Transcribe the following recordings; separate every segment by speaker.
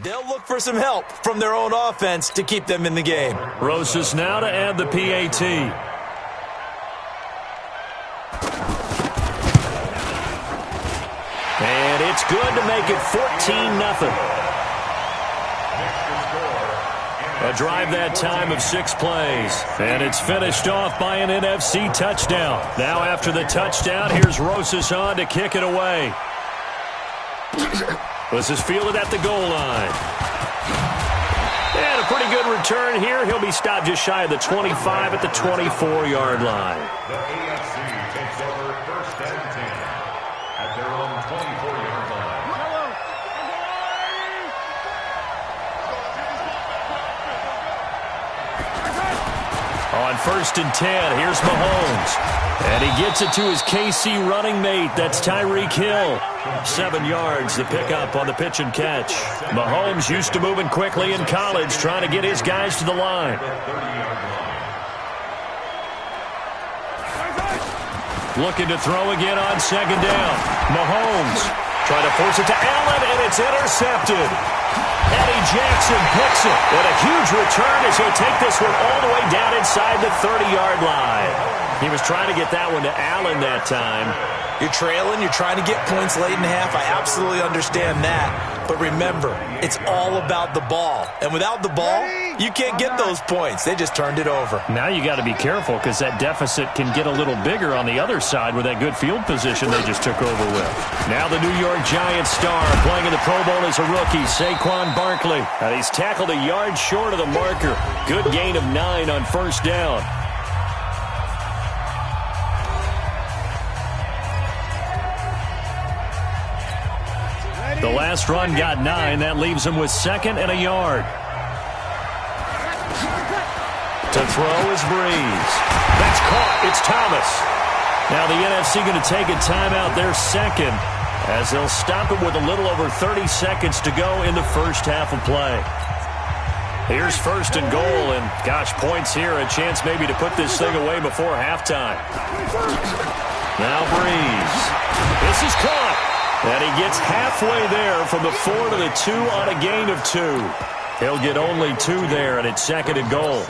Speaker 1: They'll look for some help from their own offense to keep them in the game.
Speaker 2: Rosas now to add the PAT. And it's good to make it 14-0. A drive that time of 6 plays. And it's finished off by an NFC touchdown. Now after the touchdown, here's Rosas on to kick it away. This is fielded at the goal line. And a pretty good return here. He'll be stopped just shy of the 25 at the 24-yard line.
Speaker 3: The AFC takes over 1st and 10 at their own 24-yard line.
Speaker 2: On 1st and 10, here's Mahomes. And he gets it to his KC running mate. That's Tyreek Hill. 7 yards, the pickup on the pitch and catch. Mahomes used to moving quickly in college, trying to get his guys to the line. Looking to throw again on 2nd down. Mahomes trying to force it to Allen, and it's intercepted. Eddie Jackson picks it. And a huge return as he'll take this one all the way down inside the 30-yard line. He was trying to get that one to Allen that time.
Speaker 1: You're trailing, you're trying to get points late in the half. I absolutely understand that. But remember, it's all about the ball. And without the ball, you can't get those points. They just turned it over.
Speaker 2: Now you got to be careful because that deficit can get a little bigger on the other side with that good field position they just took over with. Now the New York Giants star playing in the Pro Bowl as a rookie, Saquon Barkley. He's tackled a yard short of the marker. Good gain of 9 on 1st down. The last run got 9. That leaves him with 2nd and a yard. To throw is Breeze. That's caught. It's Thomas. Now the NFC going to take a timeout, their 2nd, as they'll stop it with a little over 30 seconds to go in the first half of play. Here's 1st and goal, and gosh, points here. A chance maybe to put this thing away before halftime. Now Breeze. This is caught. And he gets halfway there from the 4 to the 2 on a gain of 2. He'll get only 2 there, and it's 2nd and goal.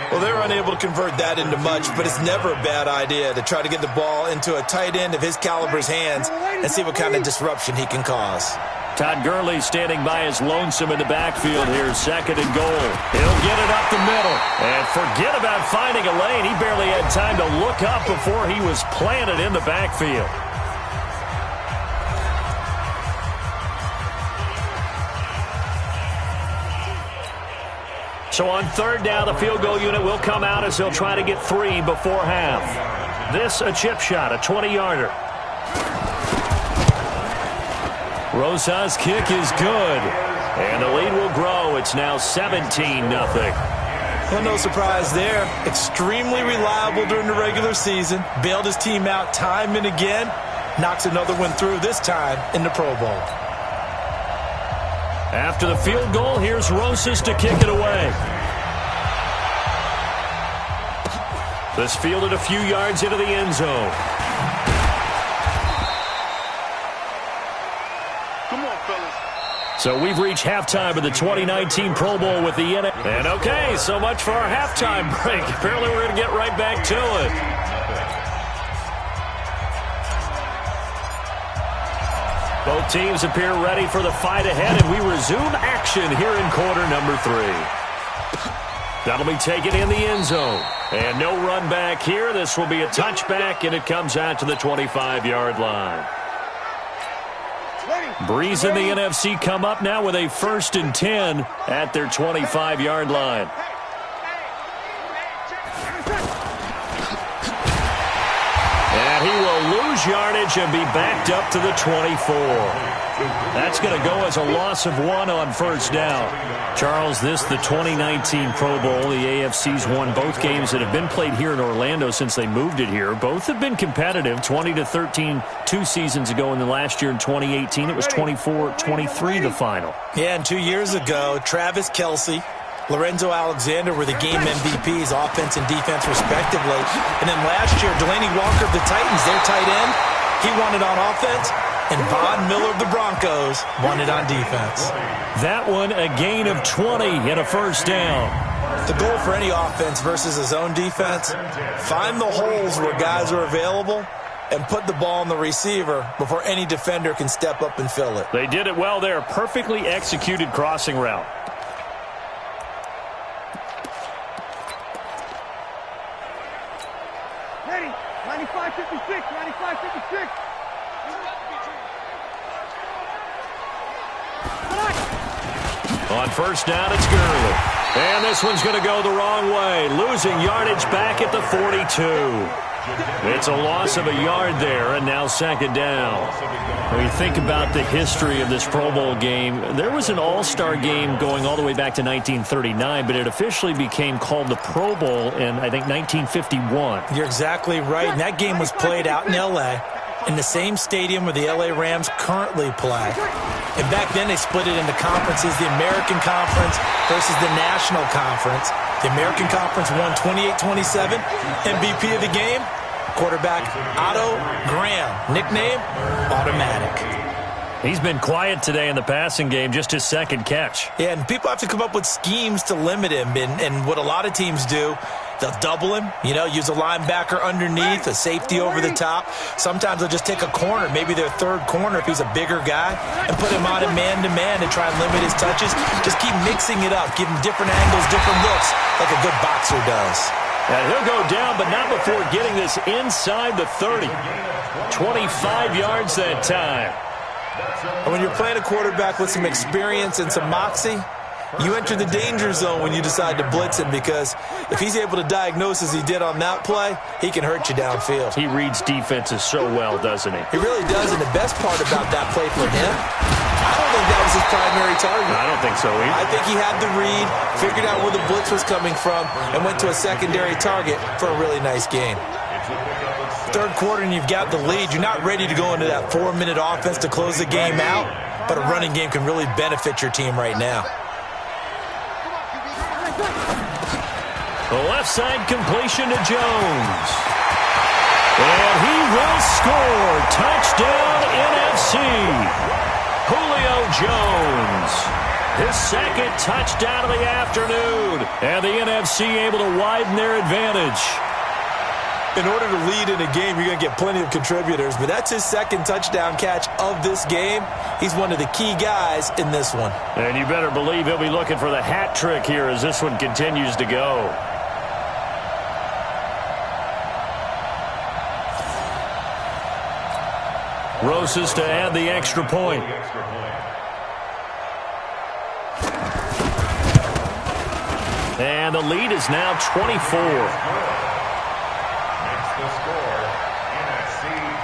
Speaker 1: Well, they're unable to convert that into much, but it's never a bad idea to try to get the ball into a tight end of his caliber's hands and see what kind of disruption he can cause.
Speaker 2: Todd Gurley standing by his lonesome in the backfield here, 2nd and goal. He'll get it up the middle. And forget about finding a lane. He barely had time to look up before he was planted in the backfield. So on 3rd down, the field goal unit will come out as they'll try to get 3 before half. This a chip shot, a 20-yarder. Rosas' kick is good. And the lead will grow. It's now 17-0.
Speaker 1: Well, no surprise there. Extremely reliable during the regular season. Bailed his team out time and again. Knocks another one through, this time in the Pro Bowl.
Speaker 2: After the field goal, here's Rosas to kick it away. This fielded a few yards into the end zone.
Speaker 4: Come on, fellas.
Speaker 2: So we've reached halftime of the 2019 Pro Bowl with the NFL. And okay, so much for our halftime break. Apparently we're going to get right back to it. Both teams appear ready for the fight ahead, and we resume action here in quarter number 3. That'll be taken in the end zone. And no run back here. This will be a touchback, and it comes out to the 25-yard line. Breeze and the NFC come up now with a 1st and 10 at their 25-yard line. And he will lose yardage and be backed up to the 24. That's going to go as a loss of 1 on 1st down. Charles, this the 2019 Pro Bowl. The AFC's won both games that have been played here in Orlando since they moved it here. Both have been competitive, 20-13 2 seasons ago, and then last year in 2018 it was 24-23 the final.
Speaker 1: Yeah, and 2 years ago, Travis Kelce, Lorenzo Alexander were the game MVPs, offense and defense respectively. And then last year, Delaney Walker of the Titans, their tight end, he won it on offense. And Von Miller of the Broncos won it on defense.
Speaker 2: That one a gain of 20 and a first down.
Speaker 1: The goal for any offense versus a zone defense, find the holes where guys are available and put the ball on the receiver before any defender can step up and fill it.
Speaker 2: They did it well there. Perfectly executed crossing route.
Speaker 4: Ready, 95-56, 95-56.
Speaker 2: On first down, it's Gurley. And this one's going to go the wrong way. Losing yardage back at the 42. It's a loss of a yard there, and now second down. When you think about the history of this Pro Bowl game, there was an all-star game going all the way back to 1939, but it officially became called the Pro Bowl in, I think, 1951.
Speaker 1: You're exactly right, and that game was played out in L.A., in the same stadium where the L.A. Rams currently play. And back then they split it into conferences, the American Conference versus the National Conference. The American Conference won 28-27. MVP of the game, quarterback Otto Graham. Nickname, Automatic.
Speaker 2: He's been quiet today in the passing game, just his second catch.
Speaker 1: Yeah, and people have to come up with schemes to limit him. And what a lot of teams do, they'll double him, use a linebacker underneath, a safety over the top. Sometimes they'll just take a corner, maybe their third corner if he's a bigger guy, and put him on a man-to-man to try and limit his touches. Just keep mixing it up, give him different angles, different looks, like a good boxer does.
Speaker 2: And he'll go down, but not before getting this inside the 30. 25 yards that time.
Speaker 1: And when you're playing a quarterback with some experience and some moxie, you enter the danger zone when you decide to blitz him, because if he's able to diagnose as he did on that play, he can hurt you downfield.
Speaker 2: He reads defenses so well, doesn't he?
Speaker 1: He really does, and the best part about that play for him, I don't think that was his primary target.
Speaker 2: I don't think so either.
Speaker 1: I think he had the read, figured out where the blitz was coming from, and went to a secondary target for a really nice gain. Third quarter and you've got the lead. You're not ready to go into that 4-minute offense to close the game out, but a running game can really benefit your team right now.
Speaker 2: The left side completion to Jones. And he will score. Touchdown NFC. Julio Jones. His second touchdown of the afternoon. And the NFC able to widen their advantage.
Speaker 1: In order to lead in a game, you're going to get plenty of contributors, but that's his second touchdown catch of this game. He's one of the key guys in this one.
Speaker 2: And you better believe he'll be looking for the hat trick here as this one continues to go. Rosas to add the extra point. And the lead is now 24.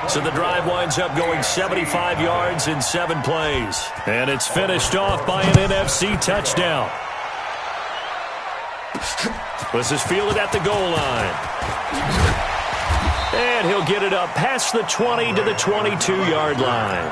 Speaker 2: So the drive winds up going 75 yards in 7 plays. And it's finished off by an NFC touchdown. This is fielded at the goal line. And he'll get it up past the 20 to the 22-yard line.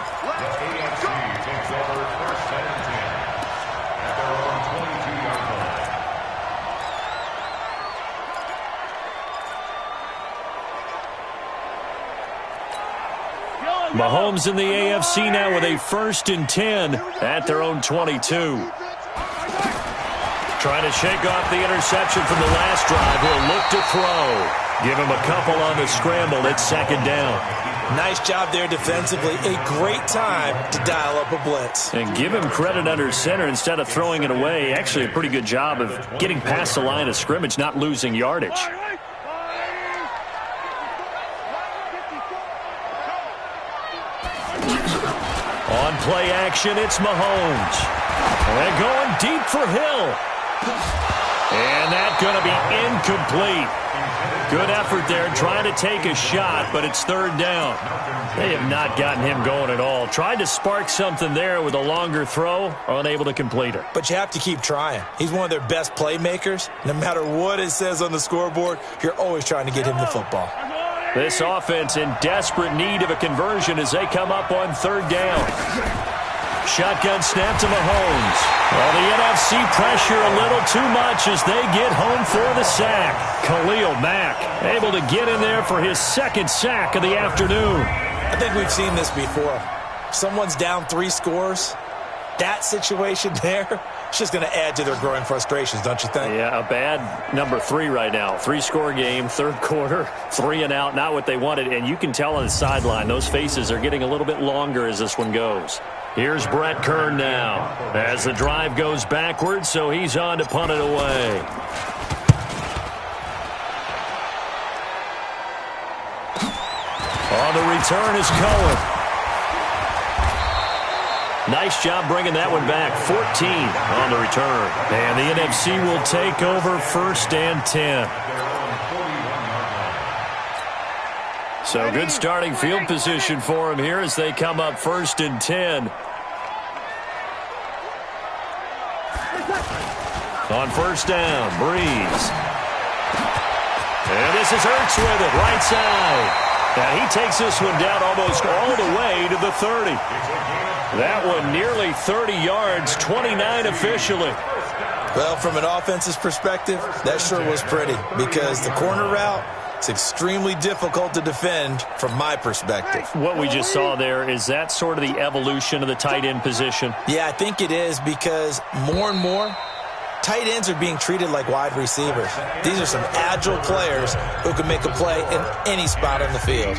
Speaker 2: Mahomes in the AFC now with a 1st and 10 at their own 22. Trying to shake off the interception from the last drive. He'll look to throw. Give him a couple on the scramble. It's second down.
Speaker 1: Nice job there defensively. A great time to dial up a blitz.
Speaker 2: And give him credit under center instead of throwing it away. Actually a pretty good job of getting past the line of scrimmage, not losing yardage. On play action, it's Mahomes. They're going deep for Hill. And that's going to be incomplete. Good effort there, trying to take a shot, but it's third down. They have not gotten him going at all. Tried to spark something there with a longer throw, unable to complete it.
Speaker 1: But you have to keep trying. He's one of their best playmakers. No matter what it says on the scoreboard, you're always trying to get him the football.
Speaker 2: This offense in desperate need of a conversion as they come up on third down. Shotgun snap to Mahomes. Well, the NFC pressure a little too much as they get home for the sack. Khalil Mack able to get in there for his second sack of the afternoon.
Speaker 1: I think we've seen this before. someone's down 3 scores, that situation there, it's just going to add to their growing frustrations, don't you think?
Speaker 2: Yeah, a bad number 3 right now. 3-score game, third quarter, 3 and out, not what they wanted. And you can tell on the sideline, those faces are getting a little bit longer as this one goes. Here's Brett Kern now as the drive goes backwards, so he's on to punt it away. On the return is Cohen. Nice job bringing that one back. 14 on the return. And the NFC will take over 1st and 10. So good starting field position for him here as they come up 1st and 10. On 1st down, Breeze. And this is Ertz with it, right side. And he takes this one down almost all the way to the 30. That one nearly 30 yards, 29 officially.
Speaker 1: Well, from an offense's perspective, that sure was pretty because the corner route is extremely difficult to defend from my perspective.
Speaker 2: What we just saw there, is that sort of the evolution of the tight end position?
Speaker 1: Yeah, I think it is because more and more, tight ends are being treated like wide receivers. These are some agile players who can make a play in any spot on the field.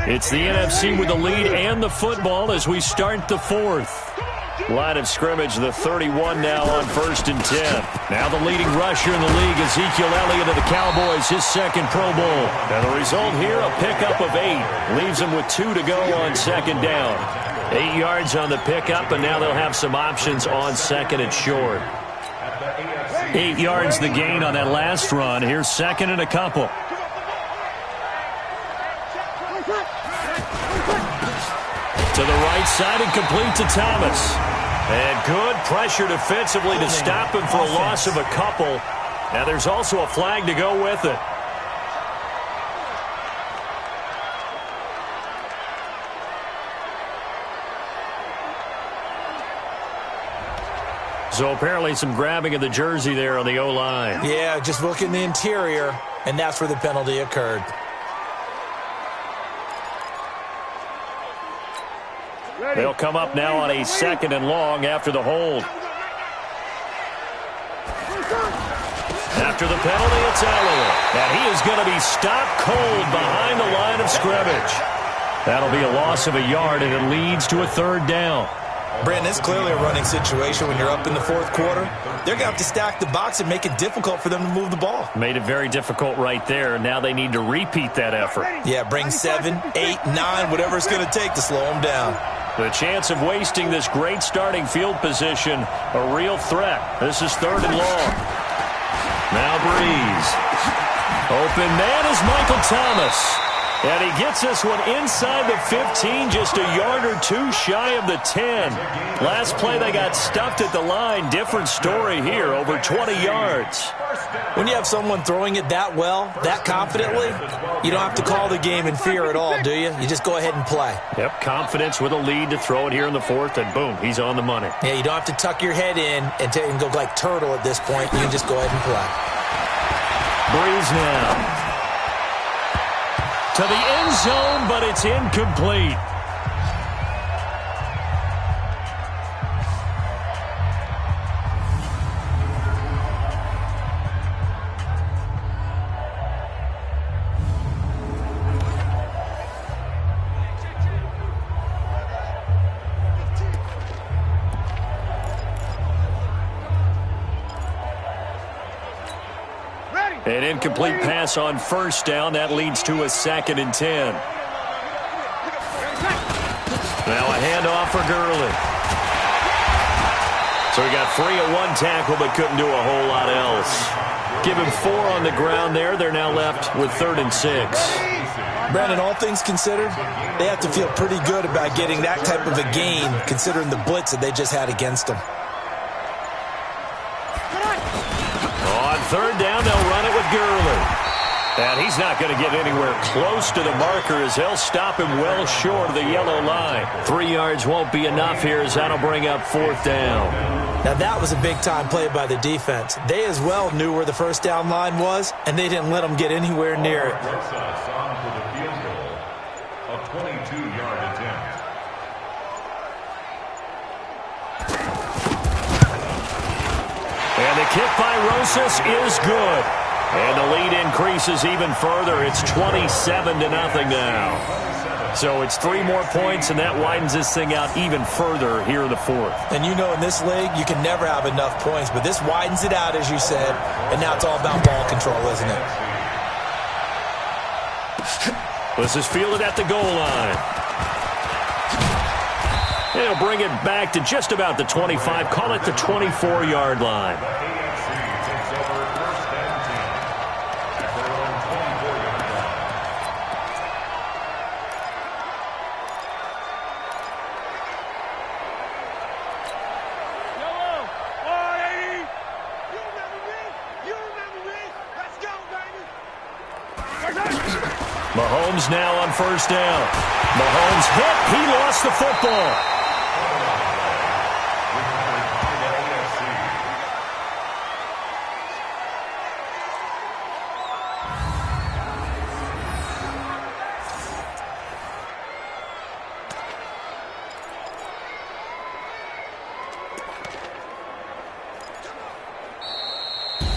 Speaker 2: It's the NFC with the lead and the football as we start the 4th. Line of scrimmage, the 31 now on 1st and 10. Now the leading rusher in the league, Ezekiel Elliott of the Cowboys, his 2nd Pro Bowl. And the result here, a pickup of 8. Leaves him with 2 to go on 2nd down. 8 yards on the pickup, and now they'll have some options on 2nd and short. 8 yards the gain on that last run. Here's 2nd and a couple. To the right side and complete to Thomas. And good pressure defensively to stop him for a loss of a couple. Now there's also a flag to go with it. So apparently some grabbing of the jersey there on the O-line.
Speaker 1: Yeah, just look in the interior, and that's where the penalty occurred.
Speaker 2: They'll come up now on a 2nd and long after the hold. After the penalty, it's Elliott. And he is going to be stopped cold behind the line of scrimmage. That'll be a loss of a yard, and it leads to a 3rd down.
Speaker 1: Brandon, it's clearly a running situation when you're up in the 4th quarter. They're going to have to stack the box and make it difficult for them to move the ball.
Speaker 2: Made it very difficult right there. Now they need to repeat that effort.
Speaker 1: Yeah, bring 7, 8, 9, whatever it's going to take to slow them down.
Speaker 2: The chance of wasting this great starting field position, a real threat. This is 3rd and long. Now Breeze. Open man is Michael Thomas. And he gets this one inside the 15, just a yard or 2 shy of the 10. Last play they got stuffed at the line. Different story here, over 20 yards.
Speaker 1: When you have someone throwing it that well, that confidently, you don't have to call the game in fear at all, do you? You just go ahead and play.
Speaker 2: Yep, confidence with a lead to throw it here in the 4th, and boom, he's on the money.
Speaker 1: Yeah, you don't have to tuck your head in and go like turtle at this point. You can just go ahead and play.
Speaker 2: Breeze now. To the end zone, but it's incomplete. An incomplete pass on 1st down. That leads to a 2nd and 10. Now a handoff for Gurley. So he got free of 1 tackle but couldn't do a whole lot else. Give him 4 on the ground there. They're now left with 3rd and 6.
Speaker 1: Brandon, all things considered, they have to feel pretty good about getting that type of a gain considering the blitz that they just had against them.
Speaker 2: On 3rd down, they'll run it with Gurley. And he's not going to get anywhere close to the marker as they'll stop him well short of the yellow line. 3 yards won't be enough here as that'll bring up 4th down.
Speaker 1: Now that was a big-time play by the defense. They as well knew where the 1st down line was, and they didn't let them get anywhere near it.
Speaker 3: A 22-yard attempt.
Speaker 2: the kick by Rosas is good. And the lead increases even further. It's 27-0 now. So it's 3 more points, and that widens this thing out even further here in the fourth.
Speaker 1: And you know in this league, you can never have enough points, but this widens it out, as you said, and now it's all about ball control, isn't it?
Speaker 2: This is fielded at the goal line. They'll bring it back to just about the 25, call it the 24-yard line. Mahomes now on first down. Mahomes hit. He lost the football.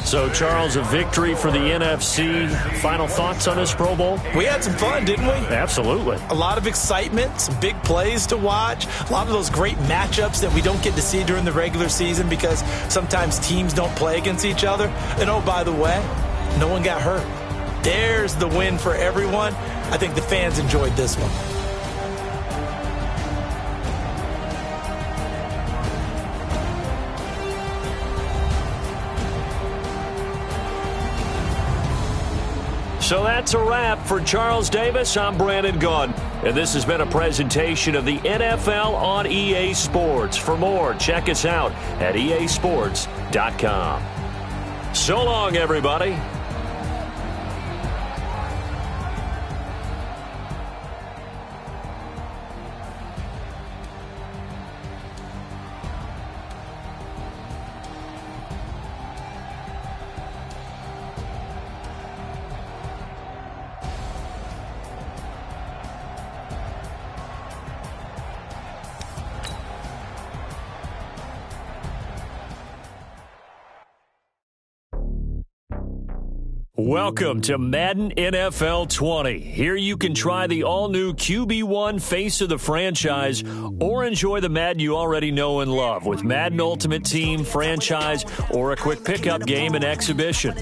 Speaker 2: So, Charles, a victory for the NFC. Final thoughts on this Pro Bowl?
Speaker 1: We had some fun, didn't we?
Speaker 2: Absolutely.
Speaker 1: A lot of excitement, some big plays to watch, a lot of those great matchups that we don't get to see during the regular season because sometimes teams don't play against each other. And, oh, by the way, no one got hurt. There's the win for everyone. I think the fans enjoyed this one.
Speaker 2: So that's a wrap for Charles Davis. I'm Brandon Gunn. And this has been a presentation of the NFL on EA Sports. For more, check us out at easports.com. So long, everybody. Welcome to Madden NFL 20. Here you can try the all-new QB1 face of the franchise or enjoy the Madden you already know and love with Madden Ultimate Team, franchise, or a quick pickup game and exhibition.
Speaker 5: I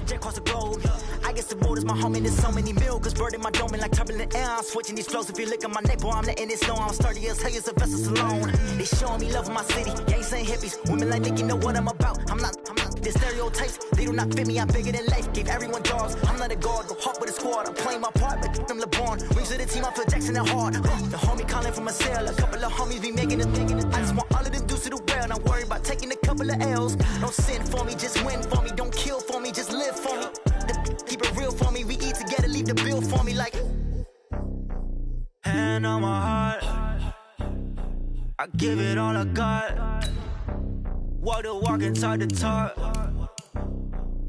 Speaker 5: guess the road is my home and there's so many milks. Bird in my dome and like turbulent air. I'm switching these flows. If you look at my neck, boy, I'm letting it snow. I'm sturdy as hell as a vessel alone. They showing me love in my city. Gangs saying hippies. Women like Nick, you know what I'm about. I'm not the stereotypes. They do not fit me. I'm bigger than life. Gave everyone jobs. I'm not a guard. Go hard with a squad. I'm playing my part, but I'm LeBron. Rings of the team. I feel Jackson and hard. The homie calling from a cell. A couple of homies be making it. I just want all of them dudes to do well. Not worry about taking a couple of L's. Don't sin for me, just win for me. Don't kill for me, just live for me. Keep it real for me. We eat together, leave the bill for me like. Hand on my heart, I give it all I got. Walk the walk and talk the talk.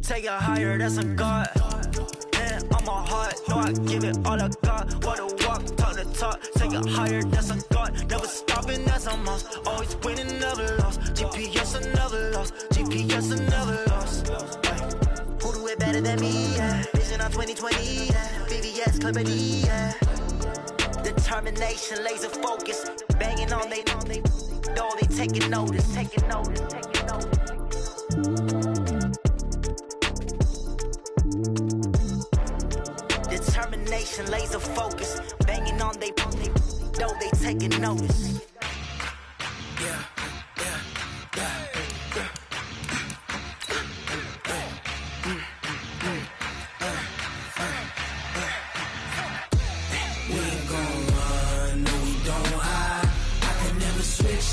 Speaker 5: Take it higher, that's a God. Hand on my heart, no, I give it all I got. Walk the walk, talk the talk. Take it higher, that's a God. Never stopping, that's a must. Always winning, never lost. GPS, I never lost. GPS, I never lost. Who do it better than me? Yeah. Vision on 2020. Yeah. VVS, Clarity. Yeah. Determination, laser focus. Banging on they know they taking notice. Taking notice. Taking notice. Determination, laser focus. Banging on they know they taking notice. Yeah.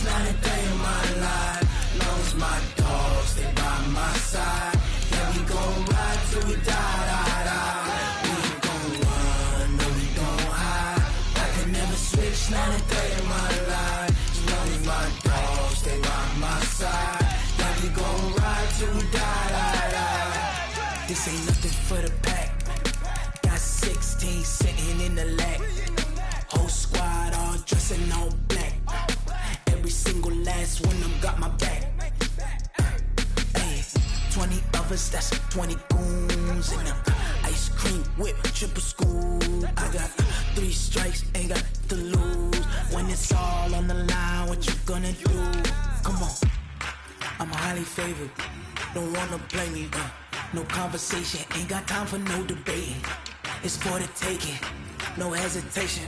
Speaker 6: Not a day in my life, long as my dogs stay by my side. Yeah, we gon' ride till we die. We ain't gon' run, no, we gon' hide. I can never switch, not a day in my life. As long as my dogs stay by my side. Yeah, we gon' ride till we die. This ain't nothing for the pack. Got 16 sitting in the lap. Whole squad all dressing all black. Every single last one of them got my back. Ay, 20 brothers, that's 20 goons in them. Ice cream whip, triple scoop. I got 3 strikes, ain't got to lose. When it's all on the line, what you gonna do? Come on, I'm highly favored. Don't wanna play me, no conversation, ain't got time for no debating. It's for the taking, no hesitation.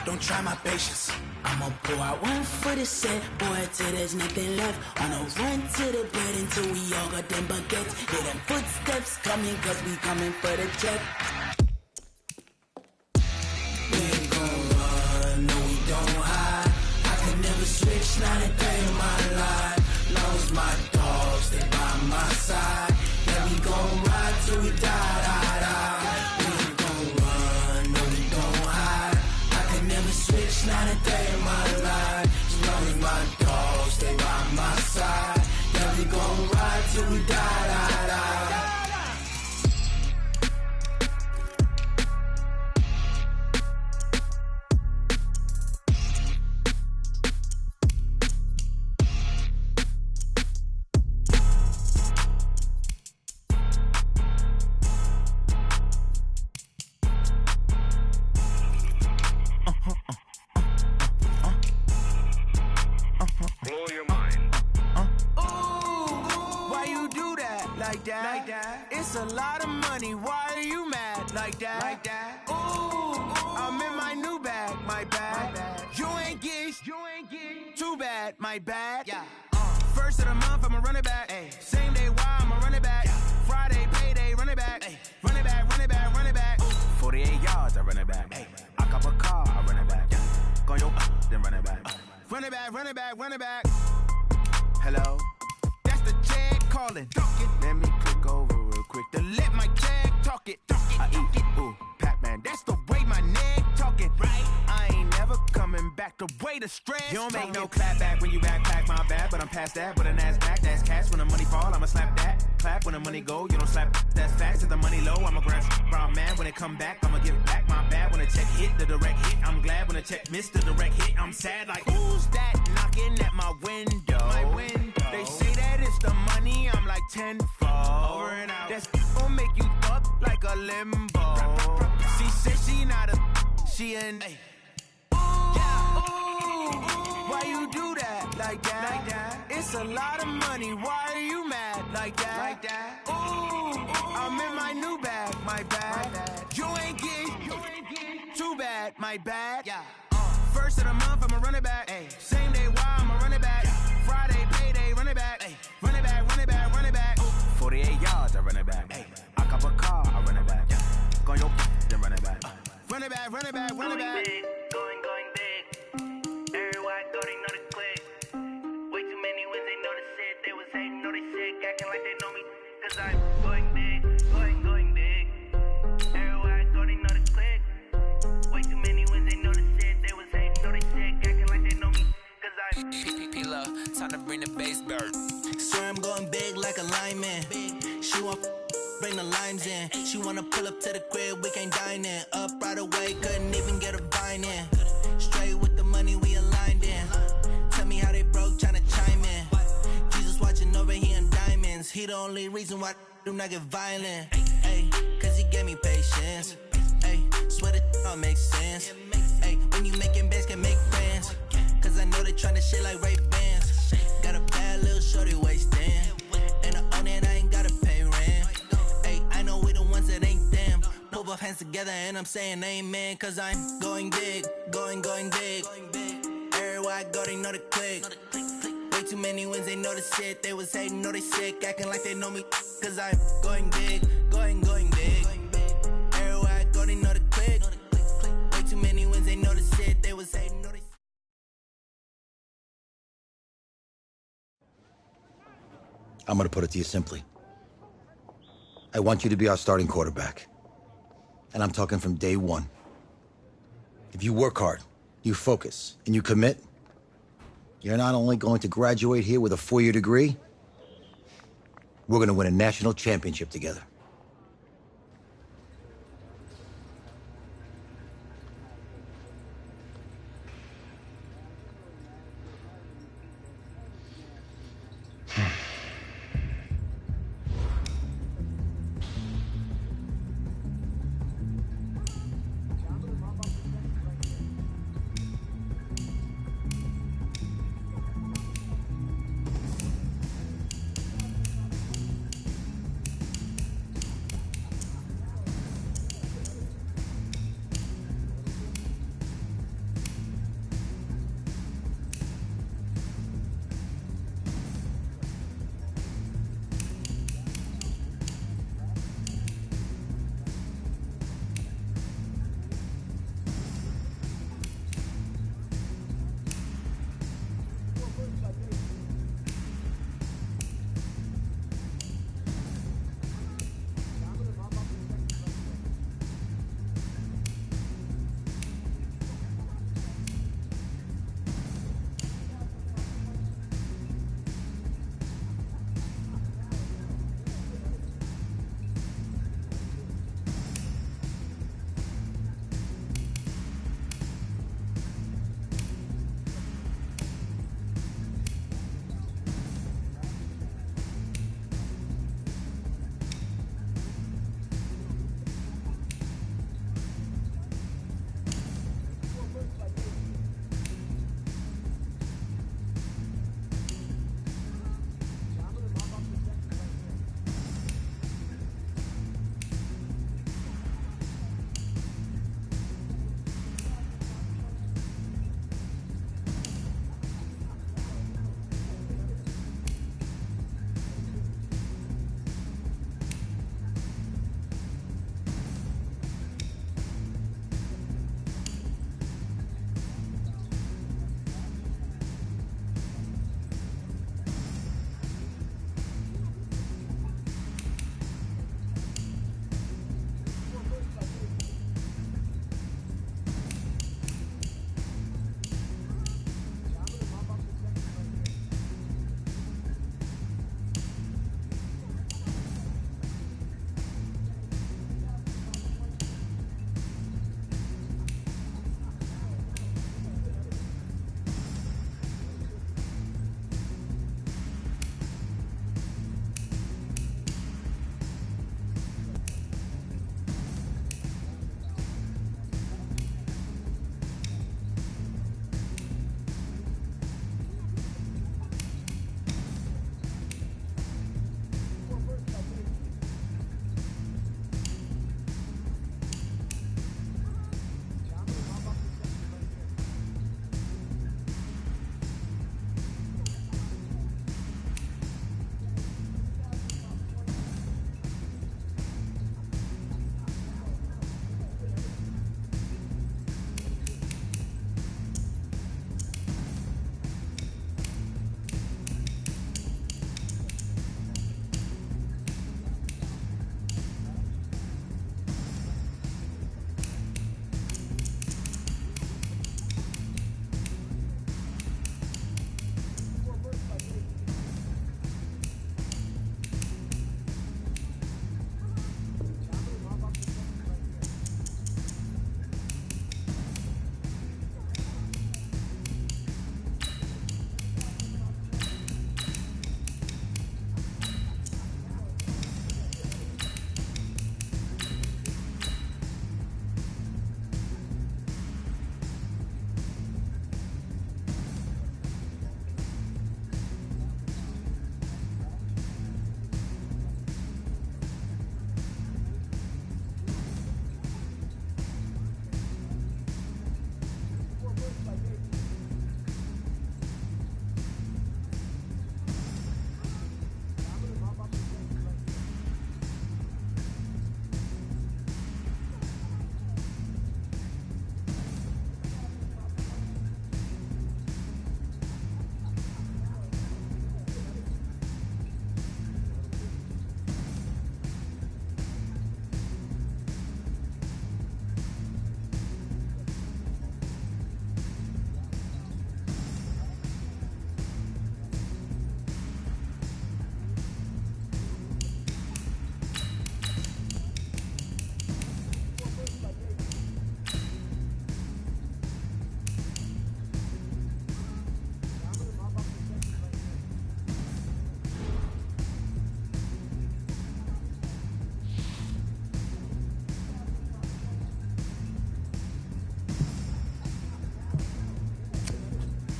Speaker 6: Don't try my patience. I'ma pour out one for the set, boy, till there's nothing left. On a run to the bread until we all got them baguettes. Hear them footsteps coming, cause we coming for the check. We ain't gon' run, no we don't hide. I can never switch, not a day in my life. Long as my dogs, stay by my side. Yeah, we gon' ride till we die, die, die. We ain't gon' run, no we don't hide. I can never switch, not a day in my life. As long as my dogs stay by my side. Yeah, we gon' ride till we die, die, die.
Speaker 3: Blow your mind.
Speaker 6: Why you do that like that? Like that? It's a lot of money. Why are you mad like that? Like that? Ooh, I'm in my new bag. My bad. You ain't getting too bad. My bad. Yeah. First of the month, I'ma run it back. Ay. Same day, why I'ma run it back? Yeah. Friday, payday, run it back. Ay. Run it back, run it back, run it back. 48 yards, I run it back. Ay. I cop a car, I run it back. Yeah. Go yo, then run it back. Run it back, run it back, run it back. Hello? That's the check calling. Let me click over real quick to let my check talk it. I eat it. Ooh, Pac-Man, that's the way my neck talking. Right? I ain't never coming back the way the stress. You don't make no clap back when you backpack, my bad. But I'm past that with an ass back. That's cash when the money fall, I'ma slap that. Clap when the money go, you don't slap. That's facts. If the money low, I'ma grab brown man. When it come back, I'ma give back my bad. When the check hit, the direct hit. I'm glad when the check missed the direct hit. I'm sad like, who's that knocking at my window? My window. They say that it's the money, I'm like tenfold. Over and out. That's gon' make you up like a limbo. She said she not a, she an. Why you do that like that? Like that? It's a lot of money. Why are you mad like that? Like that? Ooh, I'm in my new bag. My bad. You ain't getting too bad. My bad. Yeah. First of the month, I'ma run it back. Ay. Same day, why I'ma run it back? Yeah. Friday, payday, run it back. Ay. Run it back, run it back, run it back. 48 yards, I run it back. Ay. I cop a car, I run it back. Yeah. Go yo, then run it back. Run it back, run it back, run it back.
Speaker 7: Going big. Everywhere I go, they know the click. Way too many wins, they know the shit. They was hating, know they sick, acting like they know me. Cause I'm going big, going big. Everywhere I go, they know the click. Way too many wins, they know the shit. They was hating, know they sick, acting like they know me. Cause I'm
Speaker 8: P-Love, time to bring the bass bird.
Speaker 6: Swear I'm going big like a lineman. She want bring the limes in. She wanna pull up to the crib, we can't dine in. Up right away, couldn't even get a vine in. Straight with the money we aligned in. Tell me how they broke, tryna chime in. Jesus watching over here in diamonds. He the only reason why do not get violent. Ay, cause he gave me patience. Ay, swear that all makes sense. Ay, when you making bands can make friends. Cause I know they tryna shit like Ray-Bans. Got a bad little shorty wasting. And I own it, I ain't gotta pay rent. Ay, I know we the ones that ain't them. Put both hands together and I'm saying amen. Cause I'm going big, going big. Everywhere I go, they know the click. Way too many wins, they know the shit. They was hating, know they sick, acting like they know me. Cause I'm going big, going big. Everywhere I go, they know the click. Way too many wins, they know the shit. They was hating, know they sick.
Speaker 9: I'm going to put it to you simply. I want you to be our starting quarterback. And I'm talking from day one. If you work hard, you focus, and you commit, you're not only going to graduate here with a 4-year degree, we're going to win a national championship together.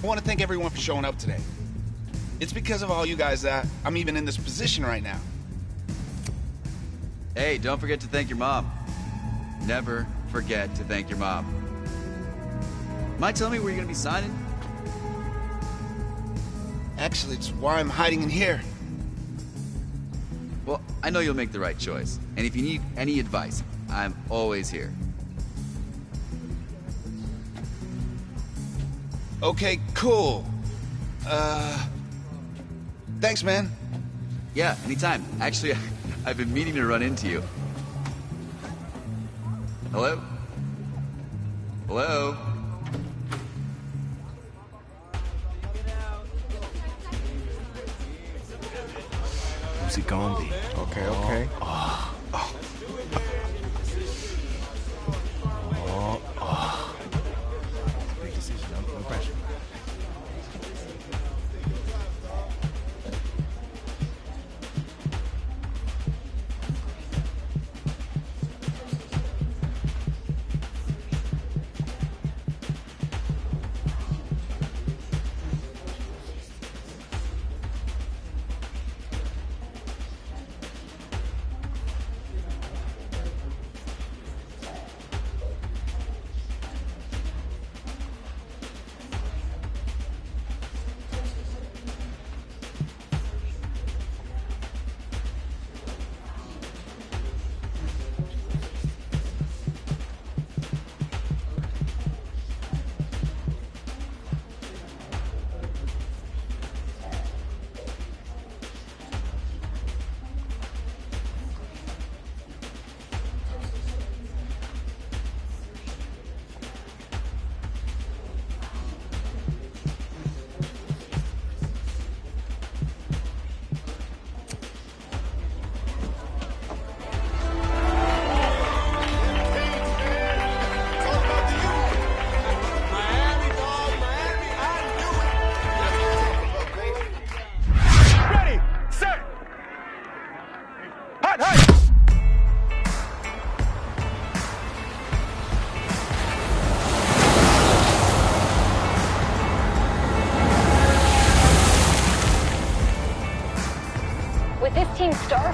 Speaker 10: I want to thank everyone for showing up today. It's because of all you guys that I'm even in this position right now.
Speaker 11: Hey, don't forget to thank your mom. Never forget to thank your mom. Mind telling me where you're gonna be signing?
Speaker 10: Actually, it's why I'm hiding in here.
Speaker 11: Well, I know you'll make the right choice. And if you need any advice, I'm always here.
Speaker 10: Okay, cool. Thanks, man.
Speaker 11: Yeah, anytime. Actually, I've been meaning to run into you. Hello? Hello?
Speaker 12: Who's it gonna be?
Speaker 13: Okay, okay.
Speaker 12: Big decision. No pressure.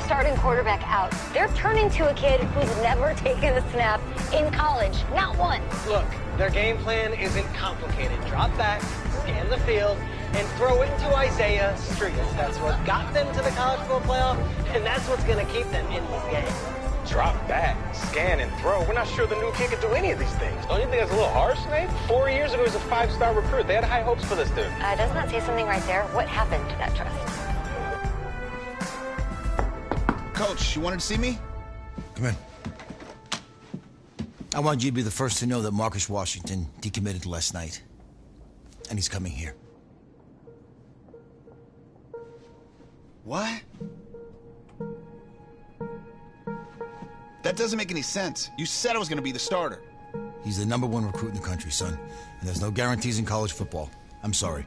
Speaker 14: Starting quarterback out. They're turning to a kid who's never taken a snap in college. Not once.
Speaker 15: Look, their game plan isn't complicated. Drop back, scan the field, and throw it into Isaiah Street. That's what got them to the college football playoff, and that's what's going to keep them in this game.
Speaker 16: Drop back, scan, and throw. We're not sure the new kid can do any of these things. Don't you think that's a little harsh, Nate? 4 years ago, he was a 5-star recruit. They had high hopes for this dude.
Speaker 14: Doesn't that say something right there? What happened to that trust?
Speaker 10: Coach, you wanted to see me?
Speaker 9: Come in. I want you to be the first to know that Marcus Washington decommitted last night. And he's coming here.
Speaker 10: What? That doesn't make any sense. You said I was going to be the starter.
Speaker 9: He's the #1 recruit in the country, son. And there's no guarantees in college football. I'm sorry.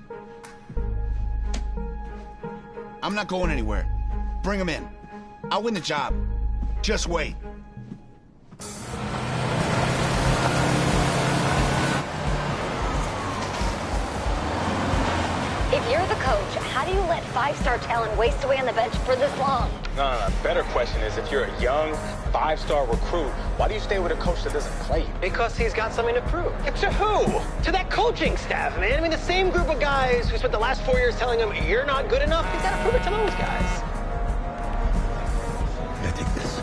Speaker 10: I'm not going anywhere. Bring him in. I'll win the job. Just wait.
Speaker 14: If you're the coach, how do you let 5-star talent waste away on the bench for this long?
Speaker 16: No. Better question is, if you're a young 5-star recruit, why do you stay with a coach that doesn't play you?
Speaker 15: Because he's got something to prove. To who? To that coaching staff, man. I mean, the same group of guys who spent the last 4 years telling him, you're not good enough. He's got to prove it to those guys.
Speaker 9: Yeah, take this.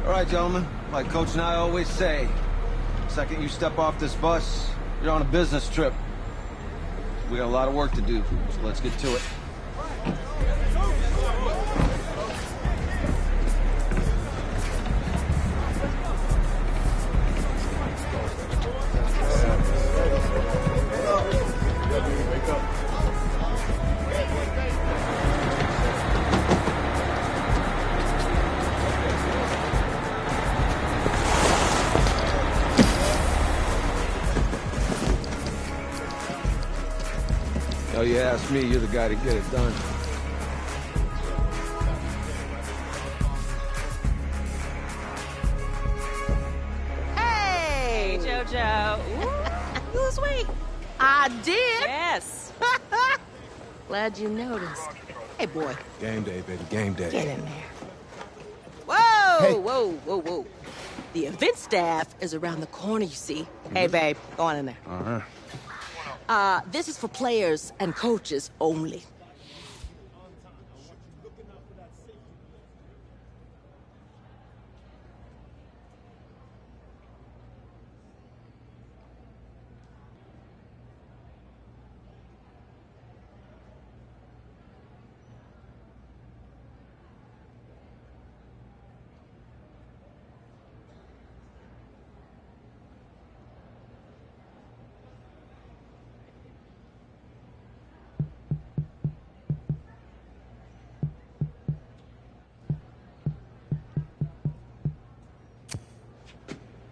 Speaker 13: All right, gentlemen. Like Coach and I always say, the second you step off this bus, you're on a business trip. We got a lot of work to do, so let's get to it. Oh, you ask me, you're the guy to get it done.
Speaker 15: Hey,
Speaker 17: Joe.
Speaker 18: You lose weight. I did.
Speaker 17: Yes.
Speaker 18: Glad you noticed. Hey, boy.
Speaker 12: Game day, baby, game day.
Speaker 18: Get in there. Whoa,
Speaker 12: Hey.
Speaker 18: whoa, whoa, whoa. The event staff is around the corner, you see. Hey, babe, go on in there. This is for players and coaches only.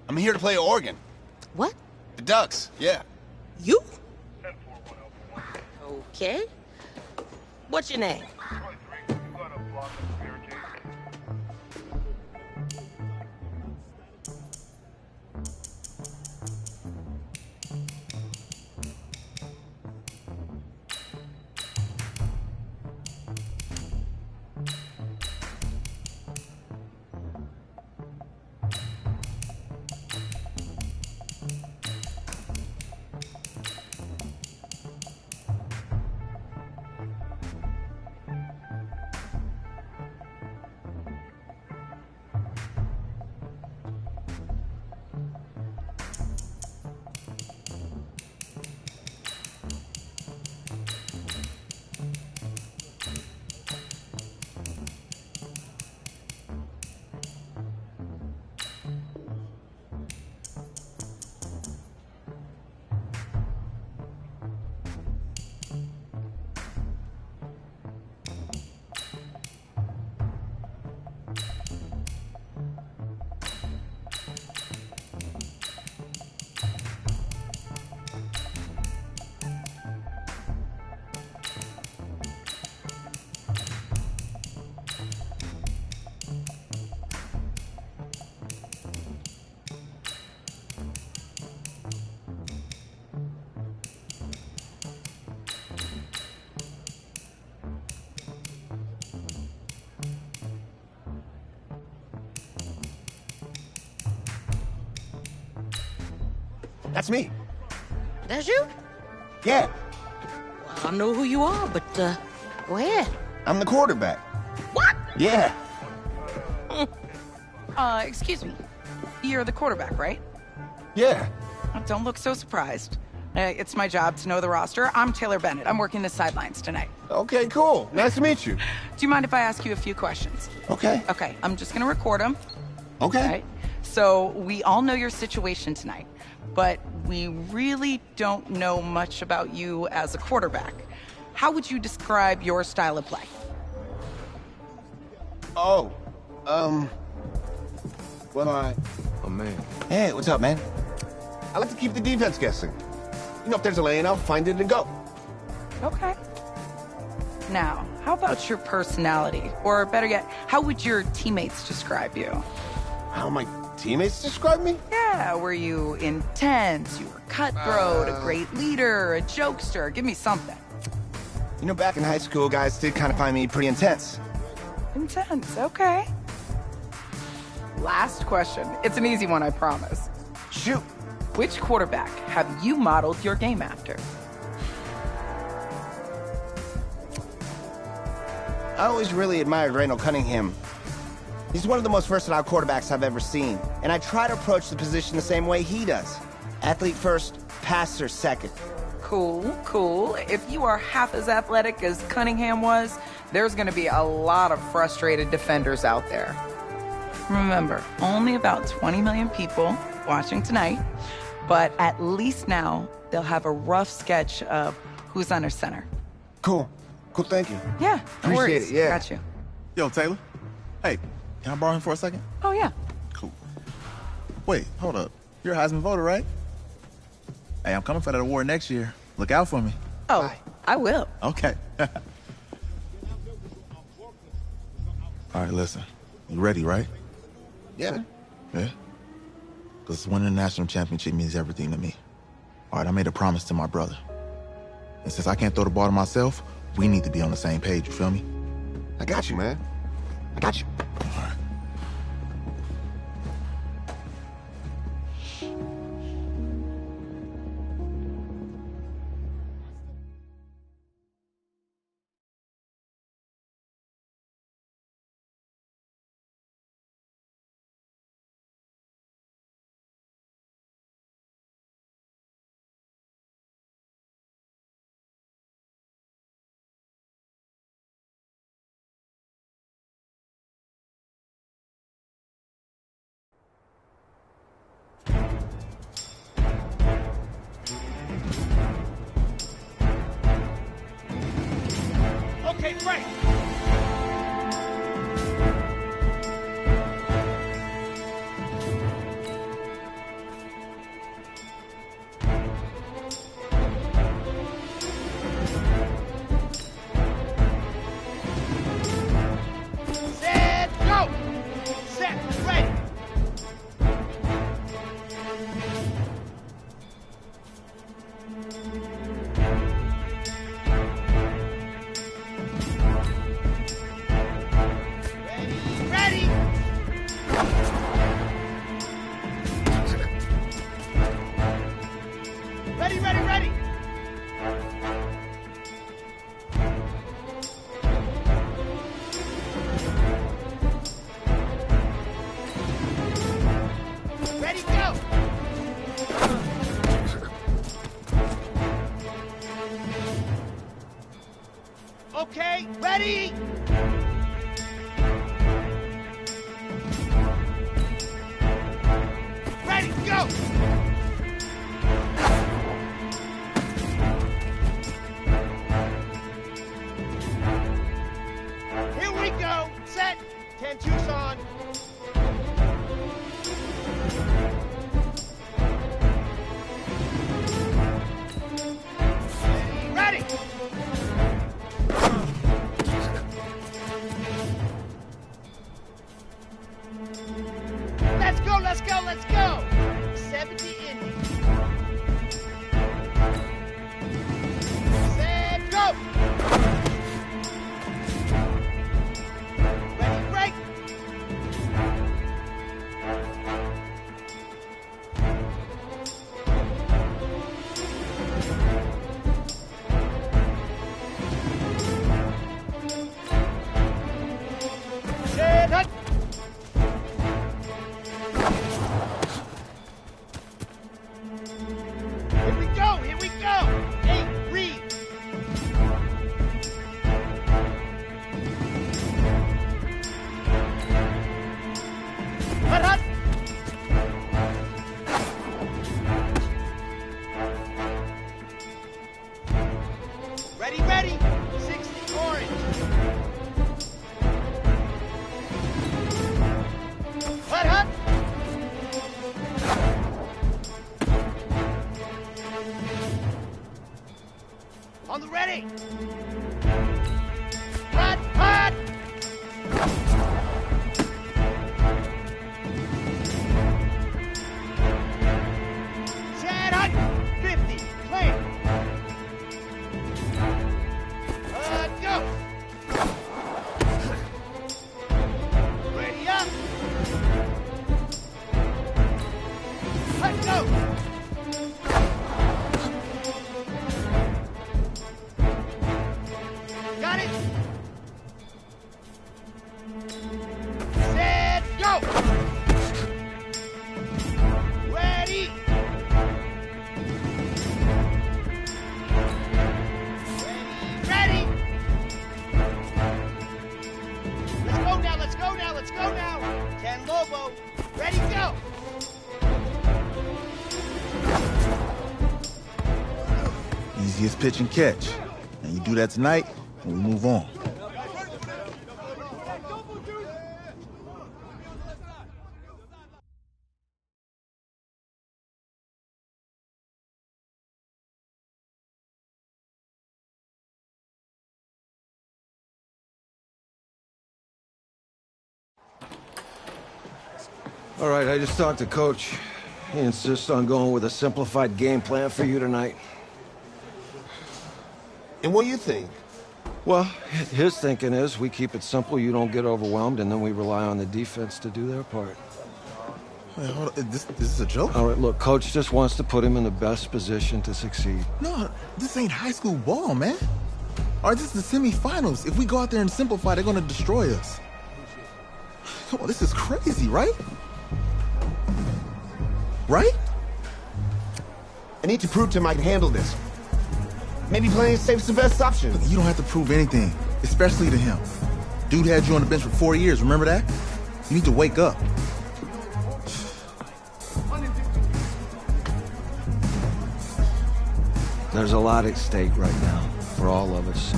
Speaker 10: I'm here to play Oregon.
Speaker 18: What?
Speaker 10: The Ducks, yeah.
Speaker 18: You? Okay. What's your name?
Speaker 10: That's me.
Speaker 18: That's you?
Speaker 10: Yeah.
Speaker 18: Well, I don't know who you are, but, go ahead.
Speaker 10: I'm the quarterback.
Speaker 18: What?
Speaker 10: Yeah.
Speaker 17: Excuse me. You're the quarterback, right?
Speaker 10: Yeah.
Speaker 17: Don't look so surprised. It's my job to know the roster. I'm Taylor Bennett. I'm working the sidelines tonight.
Speaker 10: Okay, cool. Nice to meet you.
Speaker 17: Do you mind if I ask you a few questions?
Speaker 10: Okay.
Speaker 17: Okay, I'm just gonna record them.
Speaker 10: Okay.
Speaker 17: Right? So we all know your situation tonight, but we really don't know much about you as a quarterback. How would you describe your style of play?
Speaker 10: Oh,
Speaker 12: Oh, man.
Speaker 10: Hey, what's up, man? I like to keep the defense guessing. You know, if there's a lane, I'll find it and go.
Speaker 17: Okay. Now, how about your personality? Or better yet, how would your teammates describe you?
Speaker 10: How my teammates describe me?
Speaker 17: Yeah, were you intense? You were cutthroat, a great leader, a jokester? Give me something.
Speaker 10: You know, back in high school, guys did kind of find me pretty intense.
Speaker 17: Intense, okay. Last question. It's an easy one, I promise.
Speaker 10: Shoot.
Speaker 17: Which quarterback have you modeled your game after?
Speaker 10: I always really admired Randall Cunningham. He's one of the most versatile quarterbacks I've ever seen, and I try to approach the position the same way he does. Athlete first, passer second.
Speaker 17: Cool, cool. If you are half as athletic as Cunningham was, there's going to be a lot of frustrated defenders out there. Remember, only about 20 million people watching tonight, but at least now they'll have a rough sketch of who's under center.
Speaker 10: Cool. Cool, thank you.
Speaker 17: Yeah, no
Speaker 10: Appreciate
Speaker 17: worries.
Speaker 10: it, yeah.
Speaker 17: Got you.
Speaker 19: Yo, Taylor. Hey, can I borrow him for a second?
Speaker 17: Oh, yeah.
Speaker 19: Cool. Wait, hold up. You're a Heisman voter, right? Hey, I'm coming for that award next year. Look out for me.
Speaker 17: Oh, I will.
Speaker 19: Okay. All right, listen. You ready, right?
Speaker 10: Yeah.
Speaker 19: Yeah? Because winning a national championship means everything to me. All right, I made a promise to my brother. And since I can't throw the ball to myself, we need to be on the same page, you feel me?
Speaker 10: I got you, man. I got you.
Speaker 19: All right.
Speaker 4: Okay, break. Set, go. Set, ready. Ready. Ready, ready, ready. Ready, go. Okay, ready. Ready, go! Here we go! Set! 10 Tucson! Ready! Let's go, let's go, let's go! 70 Indy. Set, go! Ready, break! Set, hut! Here we go, here we go! 8, read! Hut, hut! Ready, ready! 60, orange! Hut, hut! On the ready! Hut, hut! Set, hut! 50, clear! Go! Ready up! Let's go! Got it! Set, go! Ready! Ready! Let's go now, let's go now, let's go now! 10 Lobo, ready, go!
Speaker 19: Easiest pitch and catch. And you do that tonight, and we move on.
Speaker 20: All right, I just talked to Coach.
Speaker 13: He insists on going with a simplified game plan for you tonight.
Speaker 10: And what do you think?
Speaker 13: Well, his thinking is we keep it simple, you don't get overwhelmed, and then we rely on the defense to do their part.
Speaker 19: Wait, hold on. This is a joke?
Speaker 13: All right, look, Coach just wants to put him in the best position to succeed.
Speaker 19: No, this ain't high school ball, man. All right, this is the semifinals. If we go out there and simplify, they're gonna destroy us. Come on, this is crazy, right? Right?
Speaker 10: I need to prove to him I can handle this. Maybe playing safe is the best option.
Speaker 19: Look, you don't have to prove anything, especially to him. Dude had you on the bench for 4 years, remember that? You need to wake up.
Speaker 13: There's a lot at stake right now for all of us.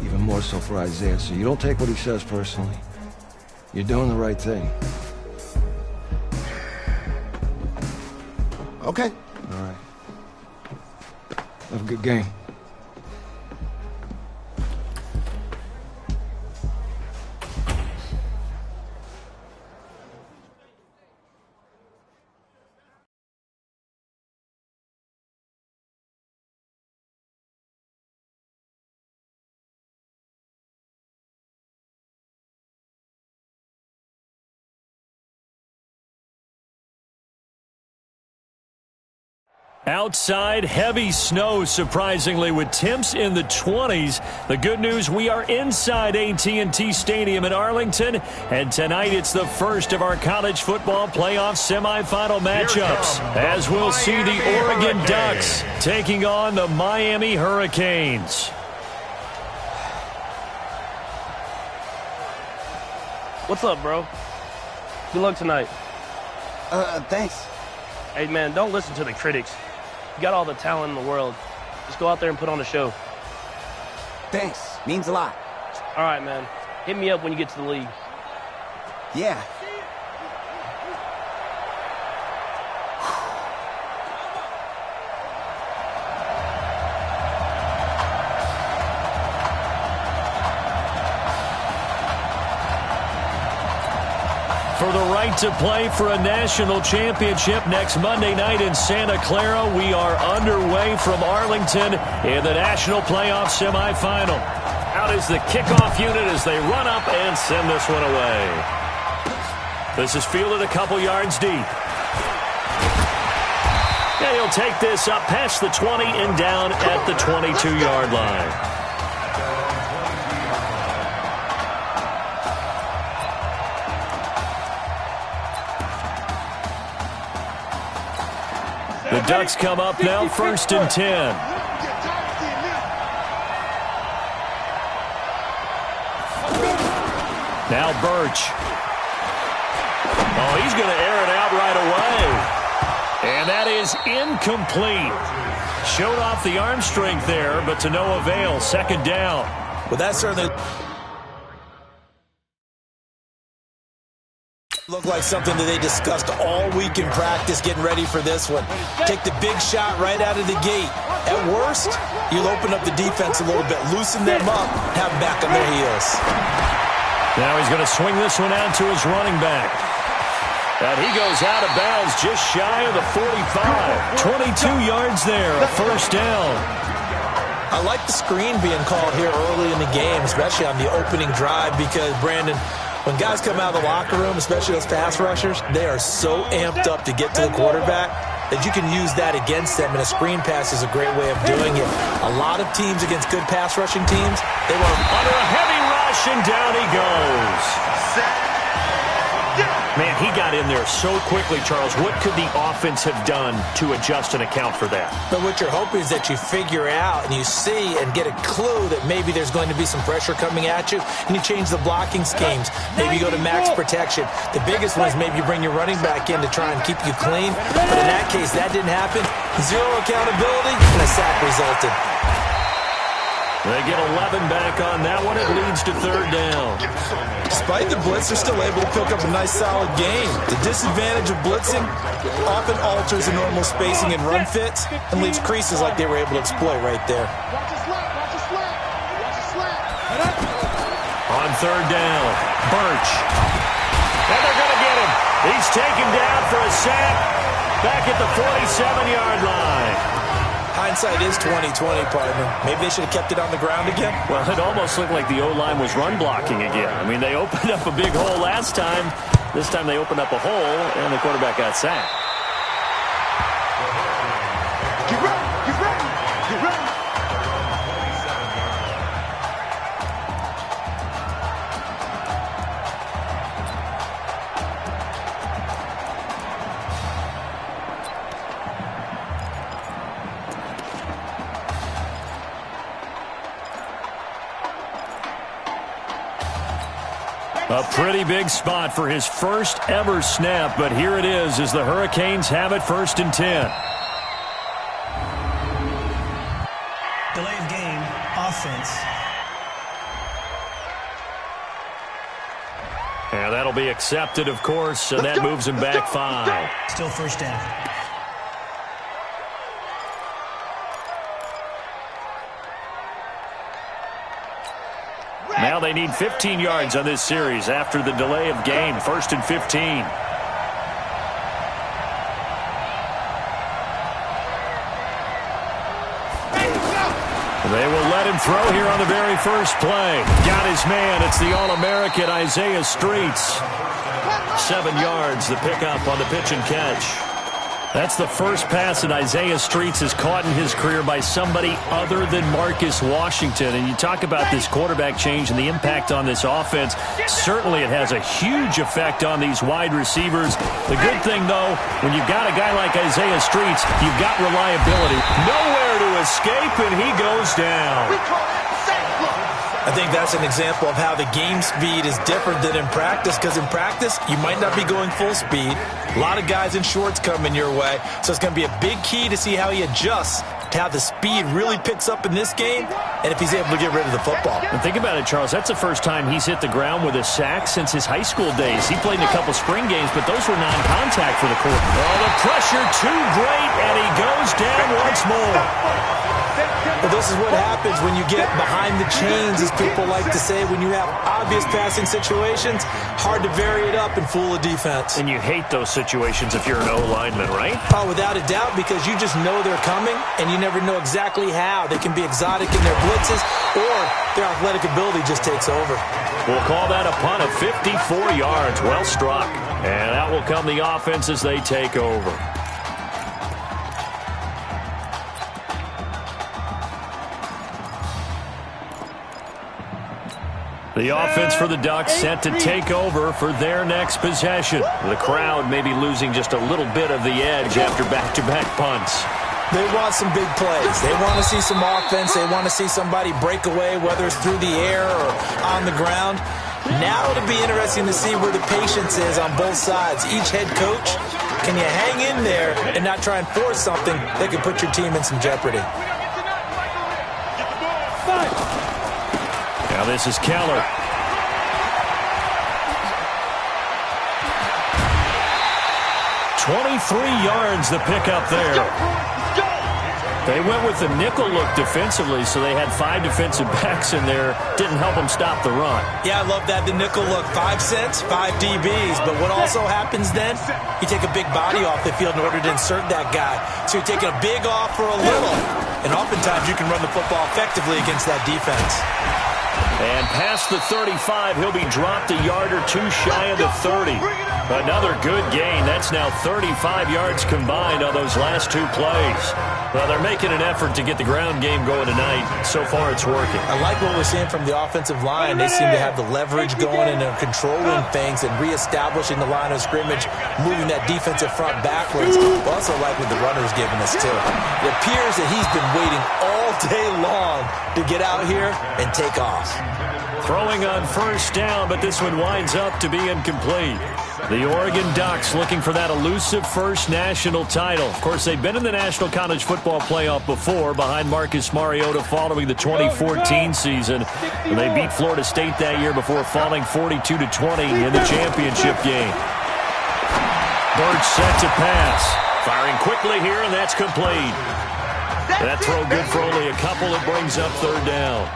Speaker 13: Even more so for Isaiah, so you don't take what he says personally. You're doing the right thing.
Speaker 10: Okay.
Speaker 13: All right. Have a good game.
Speaker 2: Outside, heavy snow, surprisingly, with temps in the 20s. The good news, we are inside AT&T Stadium in Arlington, and tonight it's the first of our college football playoff semifinal matchups, as we'll see the Oregon Ducks taking on the Miami Hurricanes.
Speaker 20: What's up, bro? Good luck tonight.
Speaker 10: Thanks.
Speaker 20: Hey, man, don't listen to the critics. You got all the talent in the world. Just go out there and put on a show.
Speaker 10: Thanks. Means a lot.
Speaker 20: All right, man. Hit me up when you get to the league.
Speaker 10: Yeah.
Speaker 2: For the right to play for a national championship next Monday night in Santa Clara, we are underway from Arlington in the national playoff semifinal. Out is the kickoff unit as they run up and send this one away. This is fielded a couple yards deep. And he'll take this up past the 20 and down at the 22-yard line. The Ducks come up now, 1st and 10. Now Birch. Oh, he's going to air it out right away. And that is incomplete. Showed off the arm strength there, but to no avail. 2nd down.
Speaker 1: Well, that certainly looked like something that they discussed all week in practice, getting ready for this one. Take the big shot right out of the gate. At worst, you'll open up the defense a little bit, loosen them up, have them back on their heels.
Speaker 2: Now he's going to swing this one out to his running back. And he goes out of bounds just shy of the 45. 22 yards there, a 1st down.
Speaker 1: I like the screen being called here early in the game, especially on the opening drive, because, Brandon, when guys come out of the locker room, especially those pass rushers, they are so amped up to get to the quarterback that you can use that against them, and a screen pass is a great way of doing it. A lot of teams against good pass rushing teams, they want
Speaker 2: under a heavy rush, and down he goes. Man, he got in there so quickly, Charles. What could the offense have done to adjust and account for that?
Speaker 1: But what you're hoping is that you figure out and you see and get a clue that maybe there's going to be some pressure coming at you, and you change the blocking schemes. Maybe you go to max protection. The biggest one is maybe you bring your running back in to try and keep you clean. But in that case, that didn't happen. Zero accountability, and a sack resulted.
Speaker 2: They get 11 back on that one. It leads to 3rd down.
Speaker 1: Despite the blitz, they're still able to pick up a nice, solid gain. The disadvantage of blitzing often alters the normal spacing and run fits and leaves creases like they were able to exploit right there.
Speaker 2: On 3rd down, Birch. And they're going to get him. He's taken down for a sack back at the 47-yard line.
Speaker 1: Hindsight is 20/20, partner. Maybe they should have kept it on the ground again.
Speaker 2: Well, it almost looked like the O-line was run blocking again. I mean, they opened up a big hole last time. This time they opened up a hole, and the quarterback got sacked.
Speaker 6: Get ready, get ready, get ready.
Speaker 2: A pretty big spot for his first ever snap, but here it is as the Hurricanes have it 1st and 10.
Speaker 21: Delay of game, offense.
Speaker 2: And that'll be accepted, of course, and that moves him back 5.
Speaker 21: Still first down.
Speaker 2: Now they need 15 yards on this series after the delay of game. 1st and 15. They will let him throw here on the very first play. Got his man. It's the All-American Isaiah Streets. 7 yards, the pickup on the pitch and catch. That's the first pass that Isaiah Streets has caught in his career by somebody other than Marcus Washington. And you talk about this quarterback change and the impact on this offense. Certainly it has a huge effect on these wide receivers. The good thing, though, when you've got a guy like Isaiah Streets, you've got reliability. Nowhere to escape, and he goes down.
Speaker 1: I think that's an example of how the game speed is different than in practice, because in practice, you might not be going full speed. A lot of guys in shorts coming your way, so it's going to be a big key to see how he adjusts to how the speed really picks up in this game and if he's able to get rid of the football.
Speaker 2: And think about it, Charles. That's the first time he's hit the ground with a sack since his high school days. He played in a couple spring games, but those were non-contact for the quarterback. Oh, the pressure too great, and he goes down once more.
Speaker 1: Well, this is what happens when you get behind the chains, as people like to say. When you have obvious passing situations, hard to vary it up and fool a defense.
Speaker 2: And you hate those situations if you're an O-lineman, right?
Speaker 1: Oh, without a doubt, because you just know they're coming, and you never know exactly how. They can be exotic in their blitzes, or their athletic ability just takes over.
Speaker 2: We'll call that a punt of 54 yards. Well struck. And out will come the offense as they take over. The offense for the Ducks set to take over for their next possession. The crowd may be losing just a little bit of the edge after back-to-back punts.
Speaker 1: They want some big plays. They want to see some offense. They want to see somebody break away, whether it's through the air or on the ground. Now it'll be interesting to see where the patience is on both sides. Each head coach, can you hang in there and not try and force something that could put your team in some jeopardy?
Speaker 2: Now this is Keller. "23 yards the pickup there. They went with the nickel look defensively, so they had 5 defensive backs in there. Didn't help them stop the run.
Speaker 1: Yeah, I love that. The nickel look, 5 cents, 5 DBs. But what also happens then, you take a big body off the field in order to insert that guy. So you're taking a big off for a little. And oftentimes you can run the football effectively against that defense.
Speaker 2: And past the 35, he'll be dropped a yard or two shy of the 30. Another good gain. That's now 35 yards combined on those last 2 plays. Well, they're making an effort to get the ground game going tonight. So far, it's working.
Speaker 1: I like what we're seeing from the offensive line. They seem to have the leverage going and they're controlling things and reestablishing the line of scrimmage, moving that defensive front backwards. I also like what the runner's giving us, too. It appears that he's been waiting all day long to get out here and take off.
Speaker 2: Throwing on first down, but this one winds up to be incomplete. The Oregon Ducks looking for that elusive first national title. Of course, they've been in the National College Football Playoff before behind Marcus Mariota following the 2014 season. And they beat Florida State that year before falling 42-20 in the championship game. Birch set to pass. Firing quickly here, and that's complete. That throw good for only a couple. It brings up third down.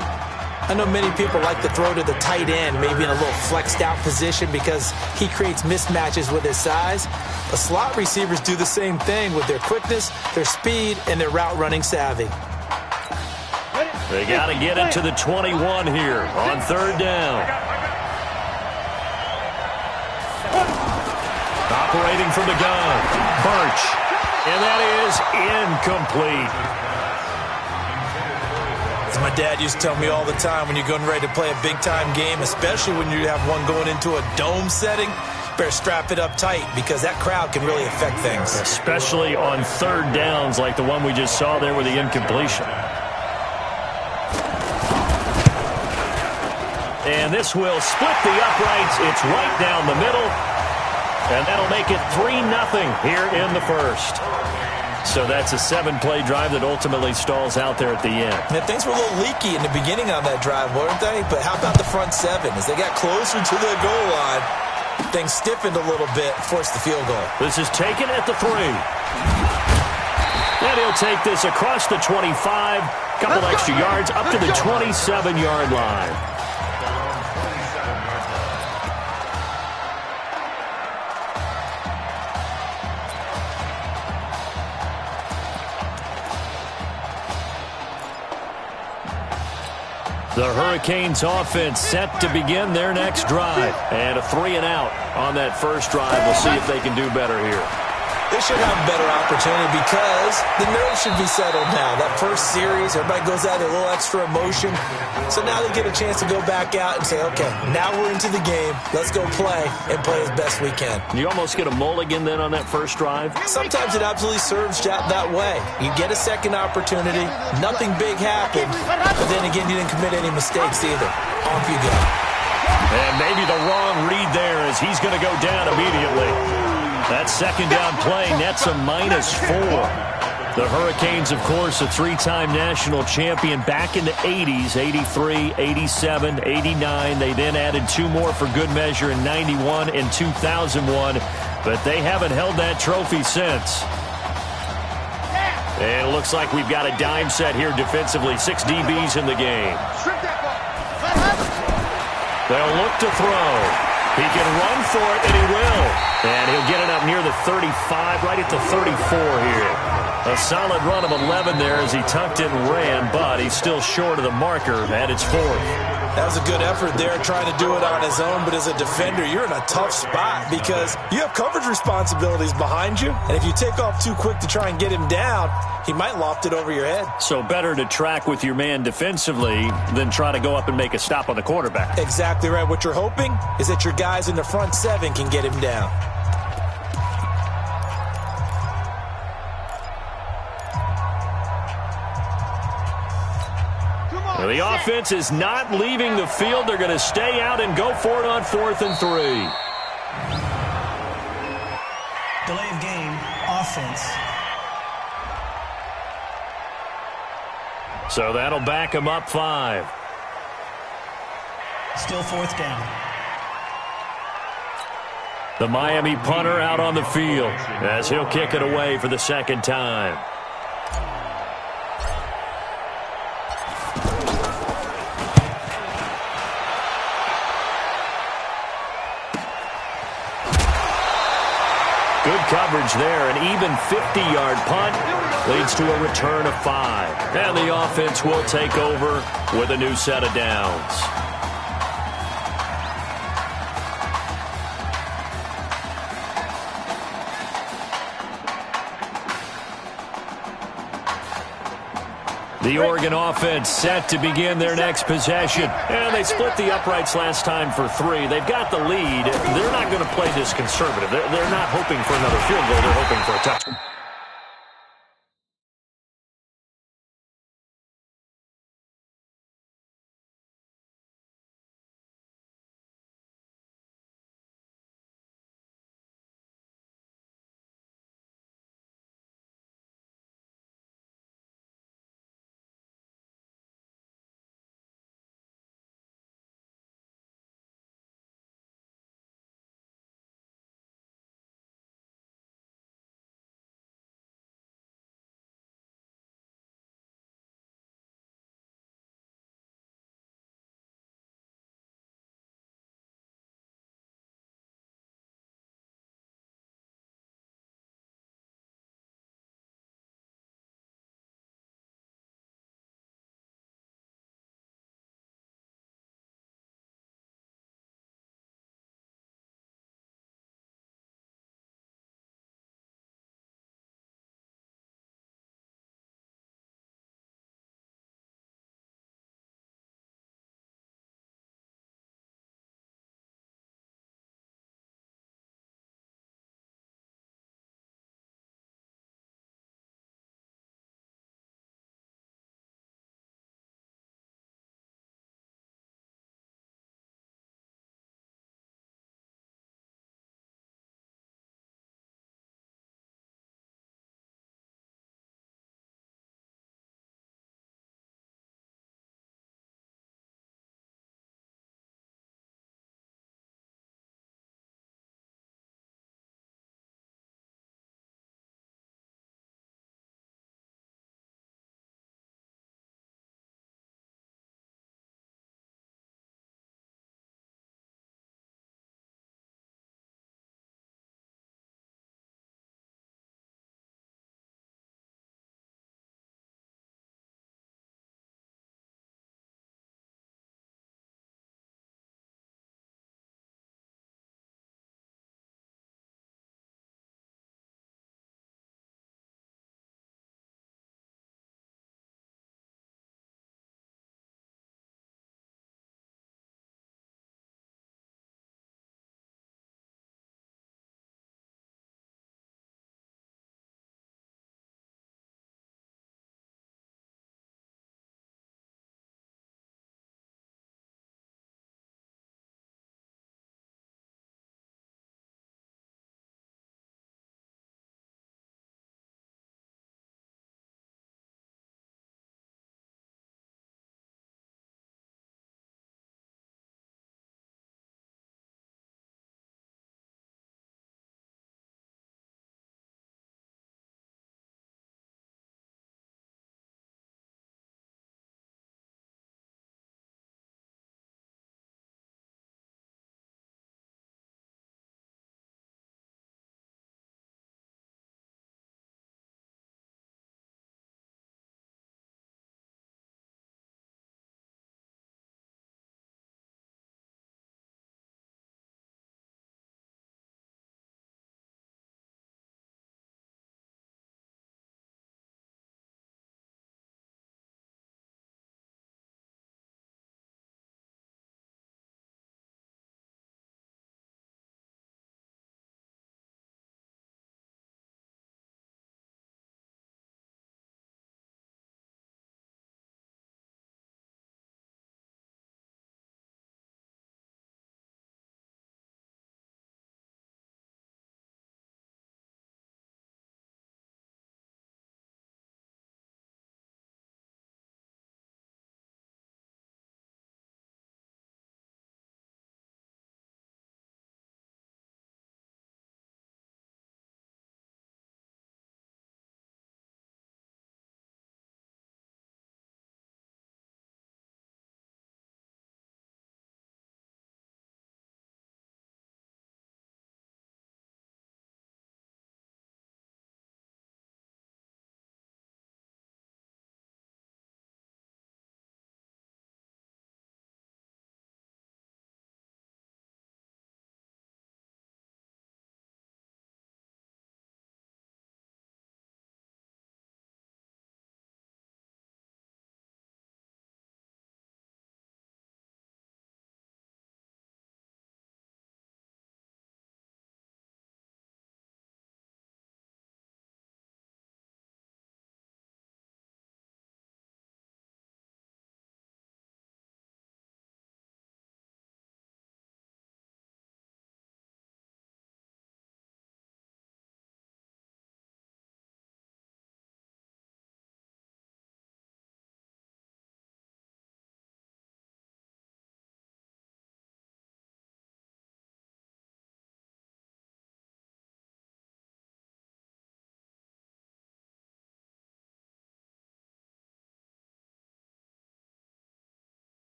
Speaker 1: I know many people like to throw to the tight end, maybe in a little flexed out position because he creates mismatches with his size. But slot receivers do the same thing with their quickness, their speed, and their route running savvy.
Speaker 2: They got to get it to the 21 here on third down. Operating from the gun, Birch. And that is incomplete.
Speaker 1: As my dad used to tell me all the time, when you're going ready to play a big-time game, especially when you have one going into a dome setting, better strap it up tight because that crowd can really affect things.
Speaker 2: Especially on third downs like the one we just saw there with the incompletion. And this will split the uprights. It's right down the middle. And that'll make it 3-0 here in the first. So that's a 7-play drive that ultimately stalls out there at the end.
Speaker 1: And things were a little leaky in the beginning on that drive, weren't they? But how about the front seven? As they got closer to the goal line, things stiffened a little bit, forced the field goal.
Speaker 2: This is taken at the 3. And he'll take this across the 25. Couple extra yards up to the 27-yard line. The Hurricanes offense set to begin their next drive. And a 3-and-out on that first drive. We'll see if they can do better here.
Speaker 1: They should have a better opportunity because the nerves should be settled now. That first series, everybody goes out with a little extra emotion. So now they get a chance to go back out and say, okay, now we're into the game. Let's go play and play as best we can.
Speaker 2: You almost get a mulligan then on that first drive?
Speaker 1: Sometimes it absolutely serves that way. You get a second opportunity. Nothing big happened. But then again, you didn't commit any mistakes either. Off you go.
Speaker 2: And maybe the wrong read there as he's going to go down immediately. That second down play nets a -4. The Hurricanes, of course, a 3-time national champion back in the 80s, 83, 87, 89. They then added 2 more for good measure in 91 and 2001, but they haven't held that trophy since. And it looks like we've got a dime set here defensively. 6 DBs in the game. They'll look to throw. He can run for it, and he will. And he'll get it up near the 35, right at the 34 here. A solid run of 11 there as he tucked it and ran, but he's still short of the marker at its 4th.
Speaker 1: That was a good effort there, trying to do it on his own. But as a defender, you're in a tough spot because you have coverage responsibilities behind you. And if you take off too quick to try and get him down, he might loft it over your head.
Speaker 2: So better to track with your man defensively than try to go up and make a stop on the quarterback.
Speaker 1: Exactly right. What you're hoping is that your guys in the front 7 can get him down.
Speaker 2: Well, the offense is not leaving the field. They're going to stay out and go for it on 4th and 3.
Speaker 21: Delay of game, offense.
Speaker 2: So that'll back him up 5.
Speaker 21: Still 4th down.
Speaker 2: The Miami punter out on the field as he'll kick it away for the second time. Good coverage there. An even 50-yard punt leads to a return of 5. And the offense will take over with a new set of downs. The Oregon offense set to begin their next possession. And they split the uprights last time for 3. They've got the lead. They're not going to play this conservative. They're not hoping for another field goal. They're hoping for a touchdown.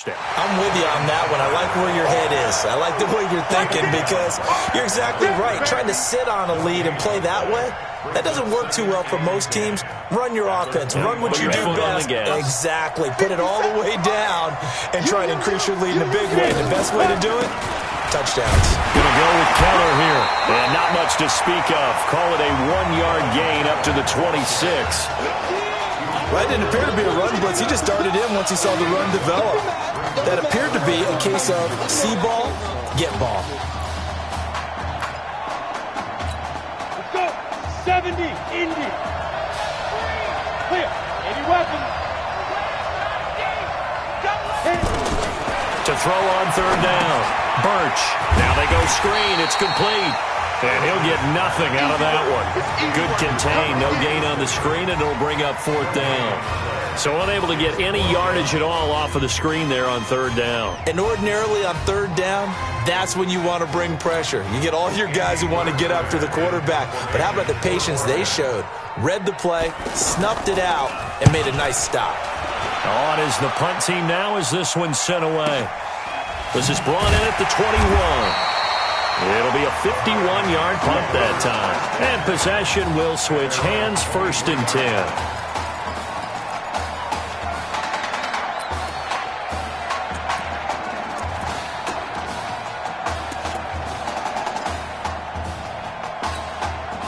Speaker 2: touchdown.
Speaker 1: I'm with you on that one. I like where your head is. I like the way you're thinking because you're exactly right. Trying to sit on a lead and play that way, that doesn't work too well for most teams. Run your offense. Run what you do best. Exactly. Put it all the way down and try to increase your lead in a big way. The best way to do it, touchdowns.
Speaker 2: Going to go with Keller here. And not much to speak of. Call it a 1-yard gain up to the 26.
Speaker 1: Well, that didn't appear to be a run blitz. He just darted in once he saw the run develop. That appeared to be a case of see ball, get ball.
Speaker 4: Let's go. 70, Indy. Clear. Any weapons?
Speaker 2: To throw on third down. Birch. Now they go screen. It's complete. And he'll get nothing out of that one. Good contain. No gain on the screen, and it'll bring up fourth down. So unable to get any yardage at all off of the screen there on third down.
Speaker 1: And ordinarily on third down, that's when you want to bring pressure. You get all your guys who want to get after the quarterback. But how about the patience they showed? Read the play, snuffed it out, and made a nice stop.
Speaker 2: On is the punt team now as this one's sent away. This is brought in at the 21. It'll be a 51-yard punt that time. And possession will switch hands, 1st and 10.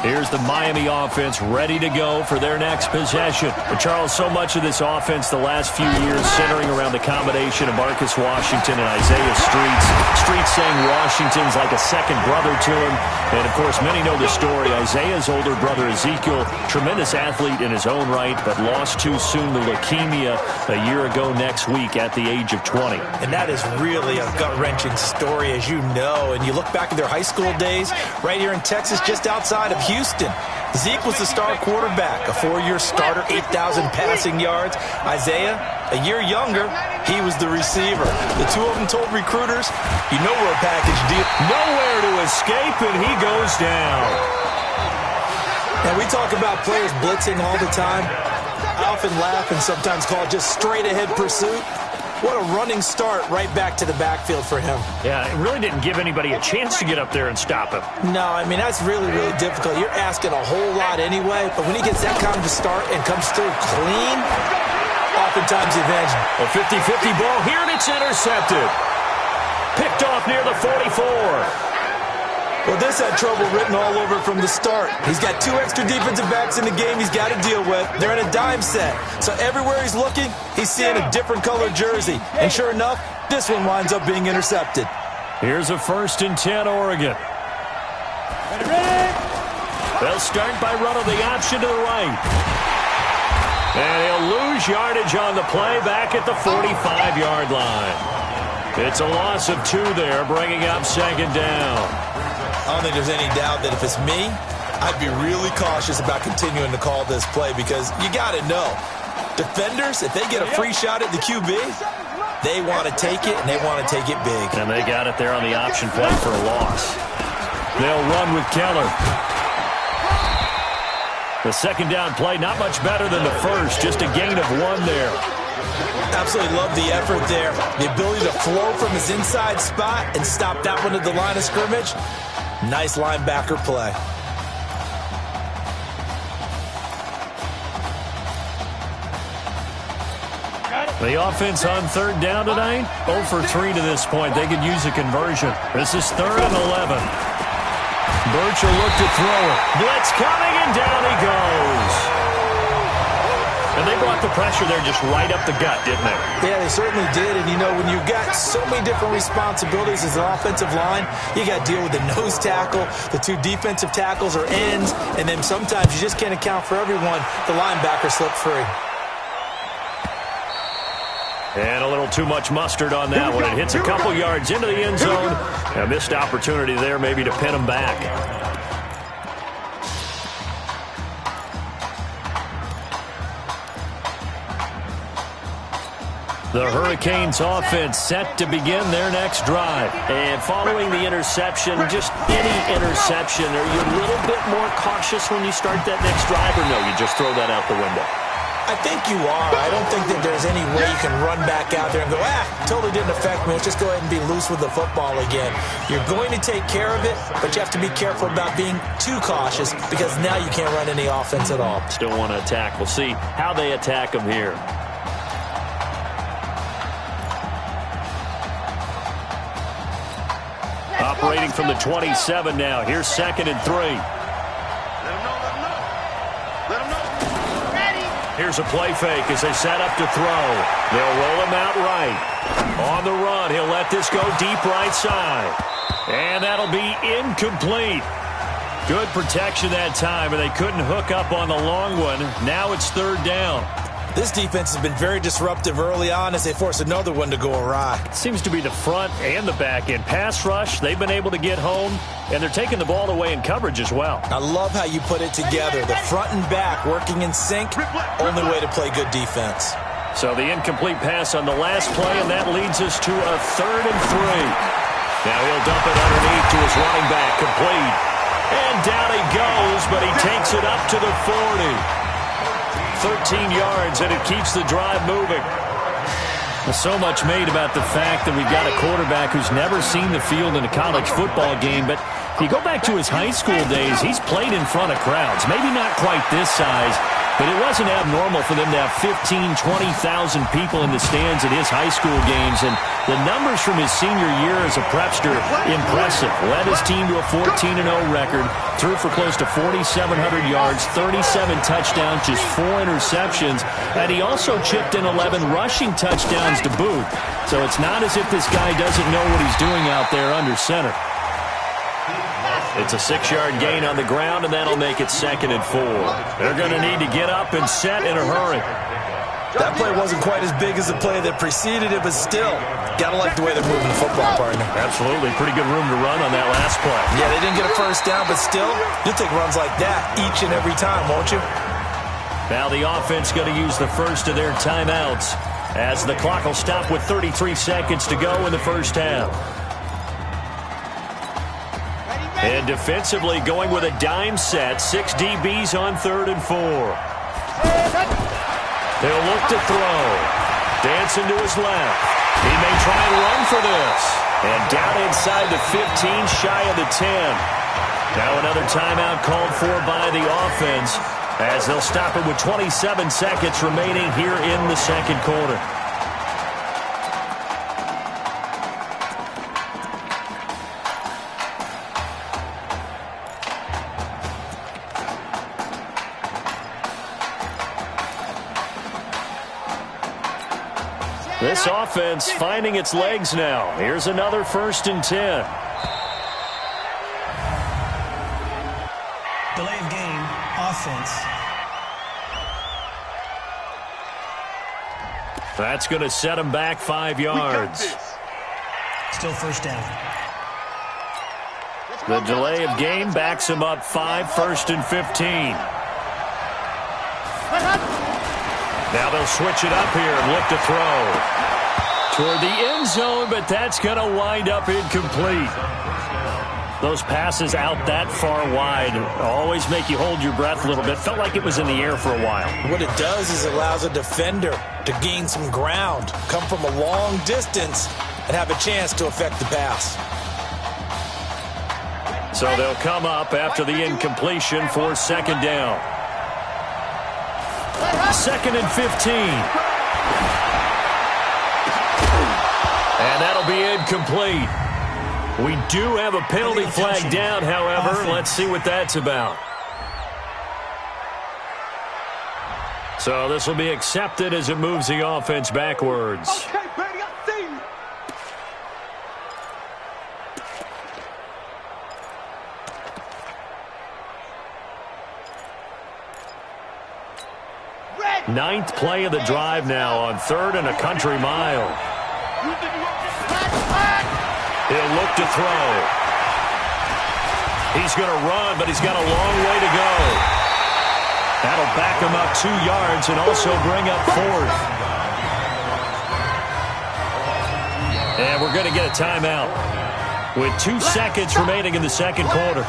Speaker 2: Here's the Miami offense ready to go for their next possession. But Charles, so much of this offense the last few years centering around the combination of Marcus Washington and Isaiah Streets. Streets saying Washington's like a second brother to him. And, of course, many know the story. Isaiah's older brother, Ezekiel, tremendous athlete in his own right, but lost too soon to leukemia a year ago next week at the age of 20.
Speaker 1: And that is really a gut-wrenching story, as you know. And you look back at their high school days right here in Texas, just outside of Houston. Zeke was the star quarterback, a 4-year starter, 8,000 passing yards. Isaiah, a year younger, he was the receiver. The two of them told recruiters, you know we're a package deal.
Speaker 2: Nowhere to escape, and he goes down.
Speaker 1: And we talk about players blitzing all the time. I often laugh and sometimes call it just straight-ahead pursuit. What a running start right back to the backfield for him.
Speaker 2: Yeah, it really didn't give anybody a chance to get up there and stop him.
Speaker 1: No, I mean, that's really, really difficult. You're asking a whole lot anyway, but when he gets that kind of a start and comes through clean, oftentimes the advantage.
Speaker 2: A 50-50 ball here, and it's intercepted. Picked off near the 44.
Speaker 1: Well, this had trouble written all over from the start. He's got 2 extra defensive backs in the game he's got to deal with. They're in a dime set. So everywhere he's looking, he's seeing a different colored jersey. And sure enough, this one winds up being intercepted.
Speaker 2: Here's a 1st and 10, Oregon. They'll start by running the option to the right. And he'll lose yardage on the play back at the 45-yard line. It's a loss of 2 there, bringing up 2nd down.
Speaker 1: I don't think there's any doubt that if it's me, I'd be really cautious about continuing to call this play because you got to know, defenders, if they get a free shot at the QB, they want to take it, and they want to take it big.
Speaker 2: And they got it there on the option play for a loss. They'll run with Keller. The 2nd down play, not much better than the first, just a gain of 1 there.
Speaker 1: Absolutely love the effort there. The ability to flow from his inside spot and stop that one at the line of scrimmage. Nice linebacker play.
Speaker 2: The offense on 3rd down tonight, 0 for 3 to this point. They could use a conversion. This is 3rd and 11. Birch will look to throw it. Blitz coming, and down he goes. And they brought the pressure there just right up the gut, didn't they?
Speaker 1: Yeah, they certainly did. And, you know, when you've got so many different responsibilities as an offensive line, you got to deal with the nose tackle, the 2 defensive tackles or ends, and then sometimes you just can't account for everyone. The linebacker slipped free.
Speaker 2: And a little too much mustard on that one. It hits a couple yards into the end zone. A missed opportunity there maybe to pin him back. The Hurricanes offense set to begin their next drive.
Speaker 5: And following the interception, just any interception, are you a little bit more cautious when you start that next drive, or no, you just throw that out the window?
Speaker 1: I think you are. I don't think that there's any way you can run back out there and go, totally didn't affect me. Let's just go ahead and be loose with the football again. You're going to take care of it, but you have to be careful about being too cautious because now you can't run any offense at all.
Speaker 2: Still want to attack. We'll see how they attack him here. Operating from the 27 now. Here's 2nd and 3. Here's a play fake as they set up to throw. They'll roll him out right. On the run, he'll let this go deep right side. And that'll be incomplete. Good protection that time, and they couldn't hook up on the long one. Now it's 3rd down.
Speaker 1: This defense has been very disruptive early on as they force another one to go awry.
Speaker 2: Seems to be the front and the back end. Pass rush, they've been able to get home, and they're taking the ball away in coverage as well.
Speaker 1: I love how you put it together. The front and back working in sync, only way to play good defense.
Speaker 2: So the incomplete pass on the last play, and that leads us to a 3rd and 3. Now he'll dump it underneath to his running back, complete. And down he goes, but he takes it up to the 40. 13 yards, and it keeps the drive moving. Well, so much made about the fact that we've got a quarterback who's never seen the field in a college football game, but if you go back to his high school days, he's played in front of crowds. Maybe not quite this size, but it wasn't abnormal for them to have 15,000, 20,000 people in the stands at his high school games, and the numbers from his senior year as a prepster, impressive. Led his team to a 14-0 record, threw for close to 4,700 yards, 37 touchdowns, just 4 interceptions, and he also chipped in 11 rushing touchdowns to boot. So it's not as if this guy doesn't know what he's doing out there under center. It's a 6-yard gain on the ground, and that'll make it 2nd and 4. They're going to need to get up and set in a hurry.
Speaker 1: That play wasn't quite as big as the play that preceded it, but still, got to like the way they're moving the football, partner.
Speaker 2: Absolutely. Pretty good room to run on that last play.
Speaker 1: Yeah, they didn't get a first down, but still, you'll take runs like that each and every time, won't you?
Speaker 2: Now the offense going to use the first of their timeouts as the clock will stop with 33 seconds to go in the first half. And defensively going with a dime set. 6 DBs on 3rd and 4. They'll look to throw. Dancing to his left. He may try and run for this. And down inside the 15, shy of the 10. Now another timeout called for by the offense as they'll stop it with 27 seconds remaining here in the 2nd quarter. This offense finding its legs now. Here's another 1st and 10.
Speaker 21: Delay of game, offense.
Speaker 2: That's going to set him back 5 yards.
Speaker 21: Still 1st down.
Speaker 2: The delay of game backs him up 5, 1st and 15. Now they'll switch it up here and look to throw toward the end zone, but that's going to wind up incomplete. Those passes out that far wide always make you hold your breath a little bit. Felt like it was in the air for a while.
Speaker 1: What it does is it allows a defender to gain some ground, come from a long distance, and have a chance to affect the pass.
Speaker 2: So they'll come up after the incompletion for 2nd down. 2nd and 15. And that'll be incomplete. We do have a penalty flag down, however. Let's see what that's about. So this will be accepted as it moves the offense backwards.
Speaker 6: Okay, Brady, I see you.
Speaker 2: Ninth play of the drive now on 3rd and a country mile. He'll look to throw. He's going to run, but he's got a long way to go. That'll back him up 2 yards and also bring up 4th. And we're going to get a timeout with 2 seconds remaining in the 2nd quarter.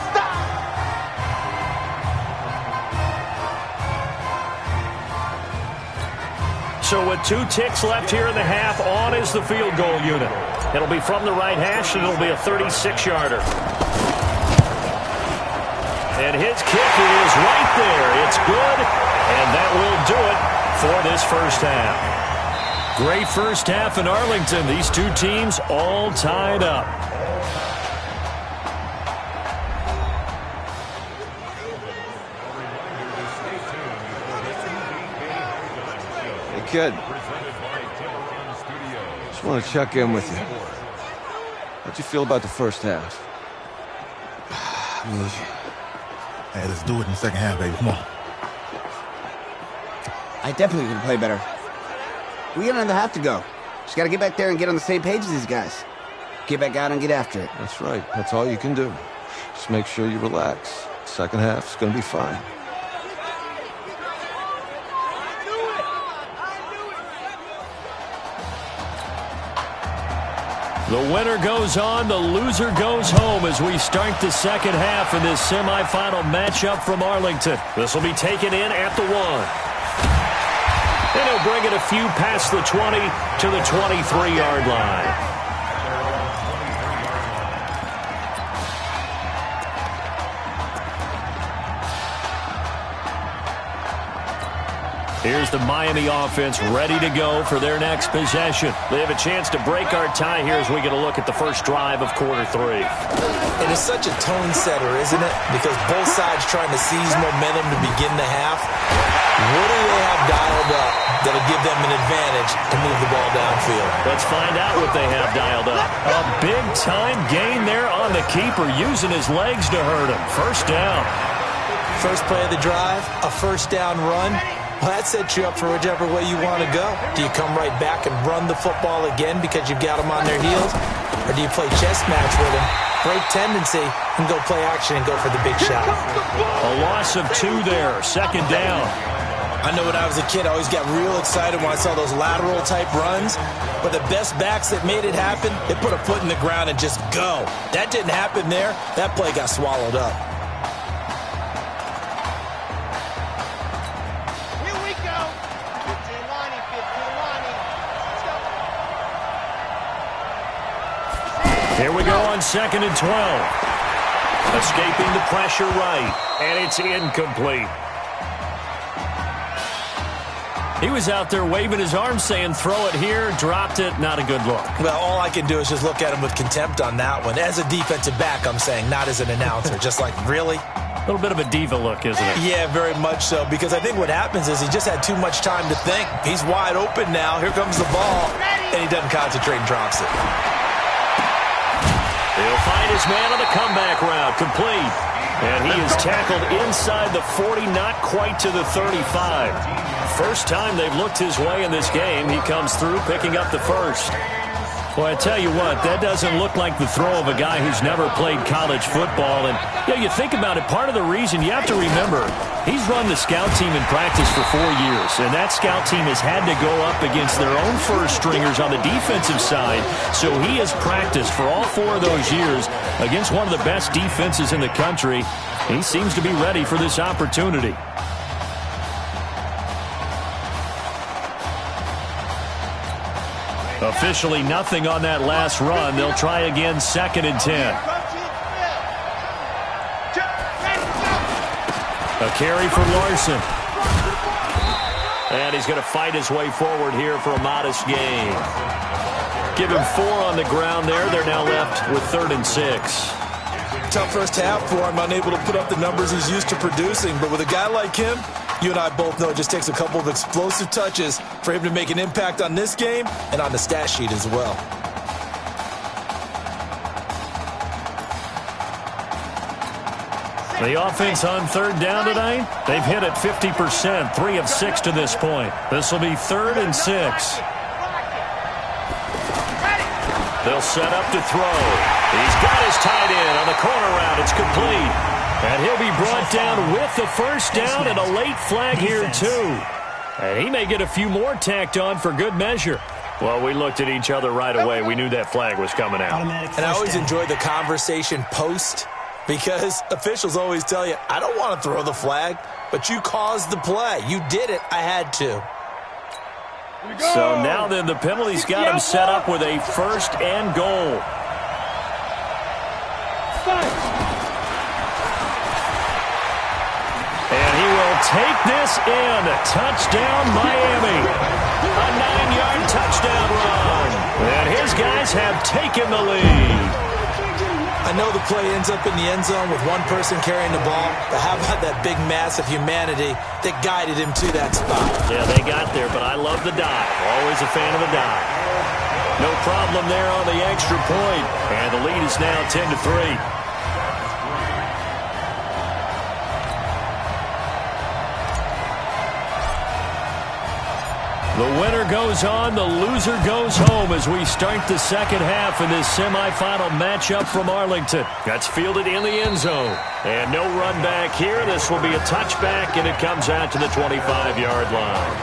Speaker 2: So with 2 ticks left here in the half, on is the field goal unit. It'll be from the right hash, and it'll be a 36-yarder. And his kick is right there. It's good, and that will do it for this first half. Great first half in Arlington. These 2 teams all tied up.
Speaker 13: Kid, just want to check in with you. How'd you feel about the first half?
Speaker 19: Hey, let's do it in the second half, baby. Come on.
Speaker 10: I definitely could play better. We got another half to go. Just got to get back there and get on the same page as these guys. Get back out and get after it.
Speaker 13: That's right. That's all you can do. Just make sure you relax. Second half's going to be fine.
Speaker 2: The winner goes on, the loser goes home as we start the second half in this semifinal matchup from Arlington. This will be taken in at the 1. And he'll bring it a few past the 20 to the 23-yard line. Here's the Miami offense ready to go for their next possession. They have a chance to break our tie here as we get a look at the first drive of quarter 3.
Speaker 1: It is such a tone setter, isn't it? Because both sides trying to seize momentum to begin the half. What do they have dialed up that'll give them an advantage to move the ball downfield?
Speaker 2: Let's find out what they have dialed up. A big-time gain there on the keeper, using his legs to hurt him. First down.
Speaker 1: First play of the drive, a first down run. Well, that sets you up for whichever way you want to go. Do you come right back and run the football again because you've got them on their heels? Or do you play chess match with them, break tendency, and go play action and go for the big shot?
Speaker 2: A loss of 2 there, second down.
Speaker 1: I know when I was a kid, I always got real excited when I saw those lateral-type runs. But the best backs that made it happen, they put a foot in the ground and just go. That didn't happen there. That play got swallowed up.
Speaker 2: Here we go on 2nd and 12. Escaping the pressure right, and it's incomplete. He was out there waving his arms saying, throw it here, dropped it, not a good look.
Speaker 1: Well, all I can do is just look at him with contempt on that one. As a defensive back, I'm saying, not as an announcer. Just like, really?
Speaker 2: A little bit of a diva look, isn't it?
Speaker 1: Yeah, very much so, because I think what happens is he just had too much time to think. He's wide open now. Here comes the ball, and he doesn't concentrate and drops it.
Speaker 2: He'll find his man on the comeback route, complete. And he is tackled inside the 40, not quite to the 35. First time they've looked his way in this game. He comes through, picking up the first. Well, I tell you what, that doesn't look like the throw of a guy who's never played college football. And, yeah, you think about it, part of the reason, you have to remember, he's run the scout team in practice for 4 years. And that scout team has had to go up against their own first stringers on the defensive side. So he has practiced for all 4 of those years against one of the best defenses in the country. He seems to be ready for this opportunity. Officially nothing on that last run. They'll try again, 2nd and 10. A carry for Larson. And he's going to fight his way forward here for a modest gain. Give him 4 on the ground there. They're now left with 3rd and 6.
Speaker 1: Tough first half for him, unable to put up the numbers he's used to producing. But with a guy like him, you and I both know it just takes a couple of explosive touches for him to make an impact on this game and on the stat sheet as well.
Speaker 2: The offense on 3rd down tonight, they've hit it 50%, 3 of 6 to this point. This will be 3rd and 6. They'll set up to throw. He's got his tight end on the corner route. It's complete. And he'll be brought down with the first down and a late flag here, too. And he may get a few more tacked on for good measure. Well, we looked at each other right away. We knew that flag was coming out.
Speaker 1: And I always enjoy the conversation post, because officials always tell you, I don't want to throw the flag, but you caused the play. You did it. I had to.
Speaker 2: So now then, the penalty's got him set up with a 1st and goal. And he will take this in. Touchdown, Miami. A 9-yard touchdown run. And his guys have taken the lead.
Speaker 1: I know the play ends up in the end zone with one person carrying the ball, but how about that big mass of humanity that guided him to that spot?
Speaker 2: Yeah, they got there, but I love the dive. Always a fan of the dive. No problem there on the extra point. And the lead is now 10-3. The winner goes on, the loser goes home as we start the second half in this semifinal matchup from Arlington. That's fielded in the end zone. And no run back here. This will be a touchback, and it comes out to the 25-yard line.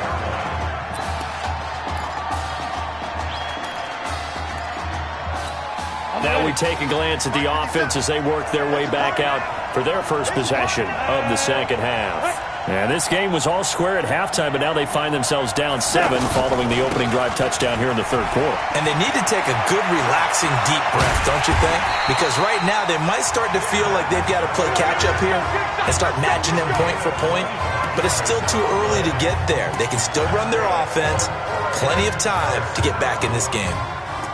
Speaker 2: Now we take a glance at the offense as they work their way back out for their first possession of the second half. And this game was all square at halftime, but now they find themselves down 7 following the opening drive touchdown here in the third quarter.
Speaker 1: And they need to take a good, relaxing, deep breath, don't you think? Because right now they might start to feel like they've got to play catch-up here and start matching them point for point. But it's still too early to get there. They can still run their offense. Plenty of time to get back in this game.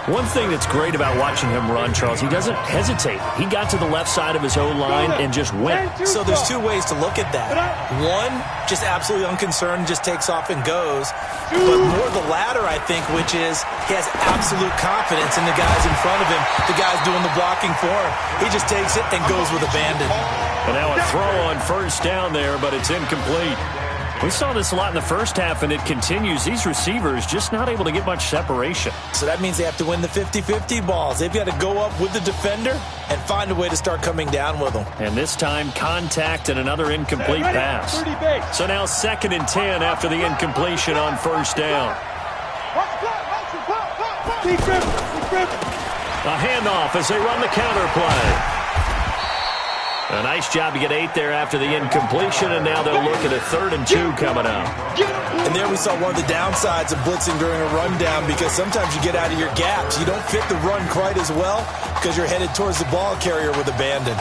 Speaker 2: One thing that's great about watching him run, Charles, he doesn't hesitate. He got to the left side of his O-line and just went.
Speaker 1: So there's two ways to look at that. One, just absolutely unconcerned, just takes off and goes. But more the latter, I think, which is he has absolute confidence in the guys in front of him, the guys doing the blocking for him. He just takes it and goes with abandon.
Speaker 2: And now a throw on first down there, but it's incomplete. We saw this a lot in the first half, and it continues. These receivers just not able to get much separation.
Speaker 1: So that means they have to win the 50-50 balls. They've got to go up with the defender and find a way to start coming down with them.
Speaker 2: And this time, contact and another incomplete pass. So now 2nd and 10 after the incompletion on first down. A handoff as they run the counter play. A nice job to get 8 there after the incompletion, and now they'll look at a 3rd and 2 coming up.
Speaker 1: And there we saw one of the downsides of blitzing during a rundown, because sometimes you get out of your gaps. You don't fit the run quite as well because you're headed towards the ball carrier with abandon.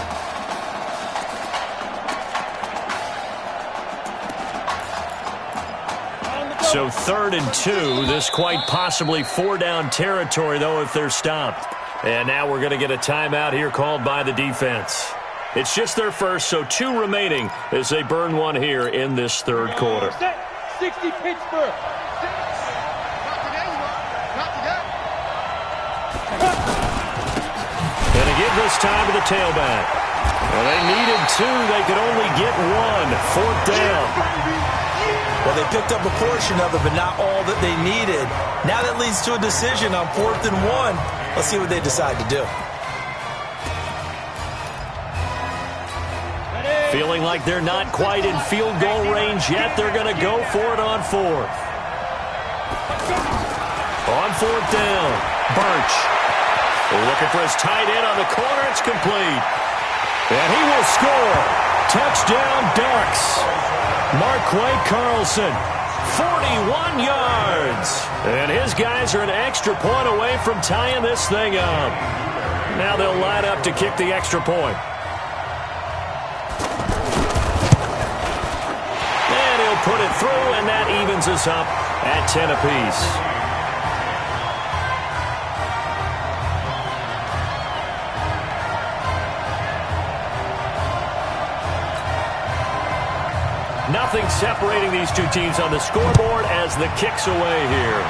Speaker 2: So 3rd and 2, this quite possibly 4-down territory, though, if they're stopped. And now we're going to get a timeout here called by the defense. It's just their first, so 2 remaining as they burn one here in this third quarter.
Speaker 3: 60 Pittsburgh.
Speaker 2: And to give this time to the tailback. Well, they needed 2. They could only get 1. 4th down.
Speaker 1: Well, they picked up a portion of it, but not all that they needed. Now that leads to a decision on 4th and 1. Let's see what they decide to do.
Speaker 2: Feeling like they're not quite in field goal range yet, they're going to go for it on 4th. On 4th down, Birch. Looking for his tight end on the corner. It's complete. And he will score. Touchdown, Ducks. Marquay Carlson, 41 yards. And his guys are an extra point away from tying this thing up. Now they'll line up to kick the extra point. Put it through, and that evens us up at 10 apiece. Nothing separating these two teams on the scoreboard as the kick's away here.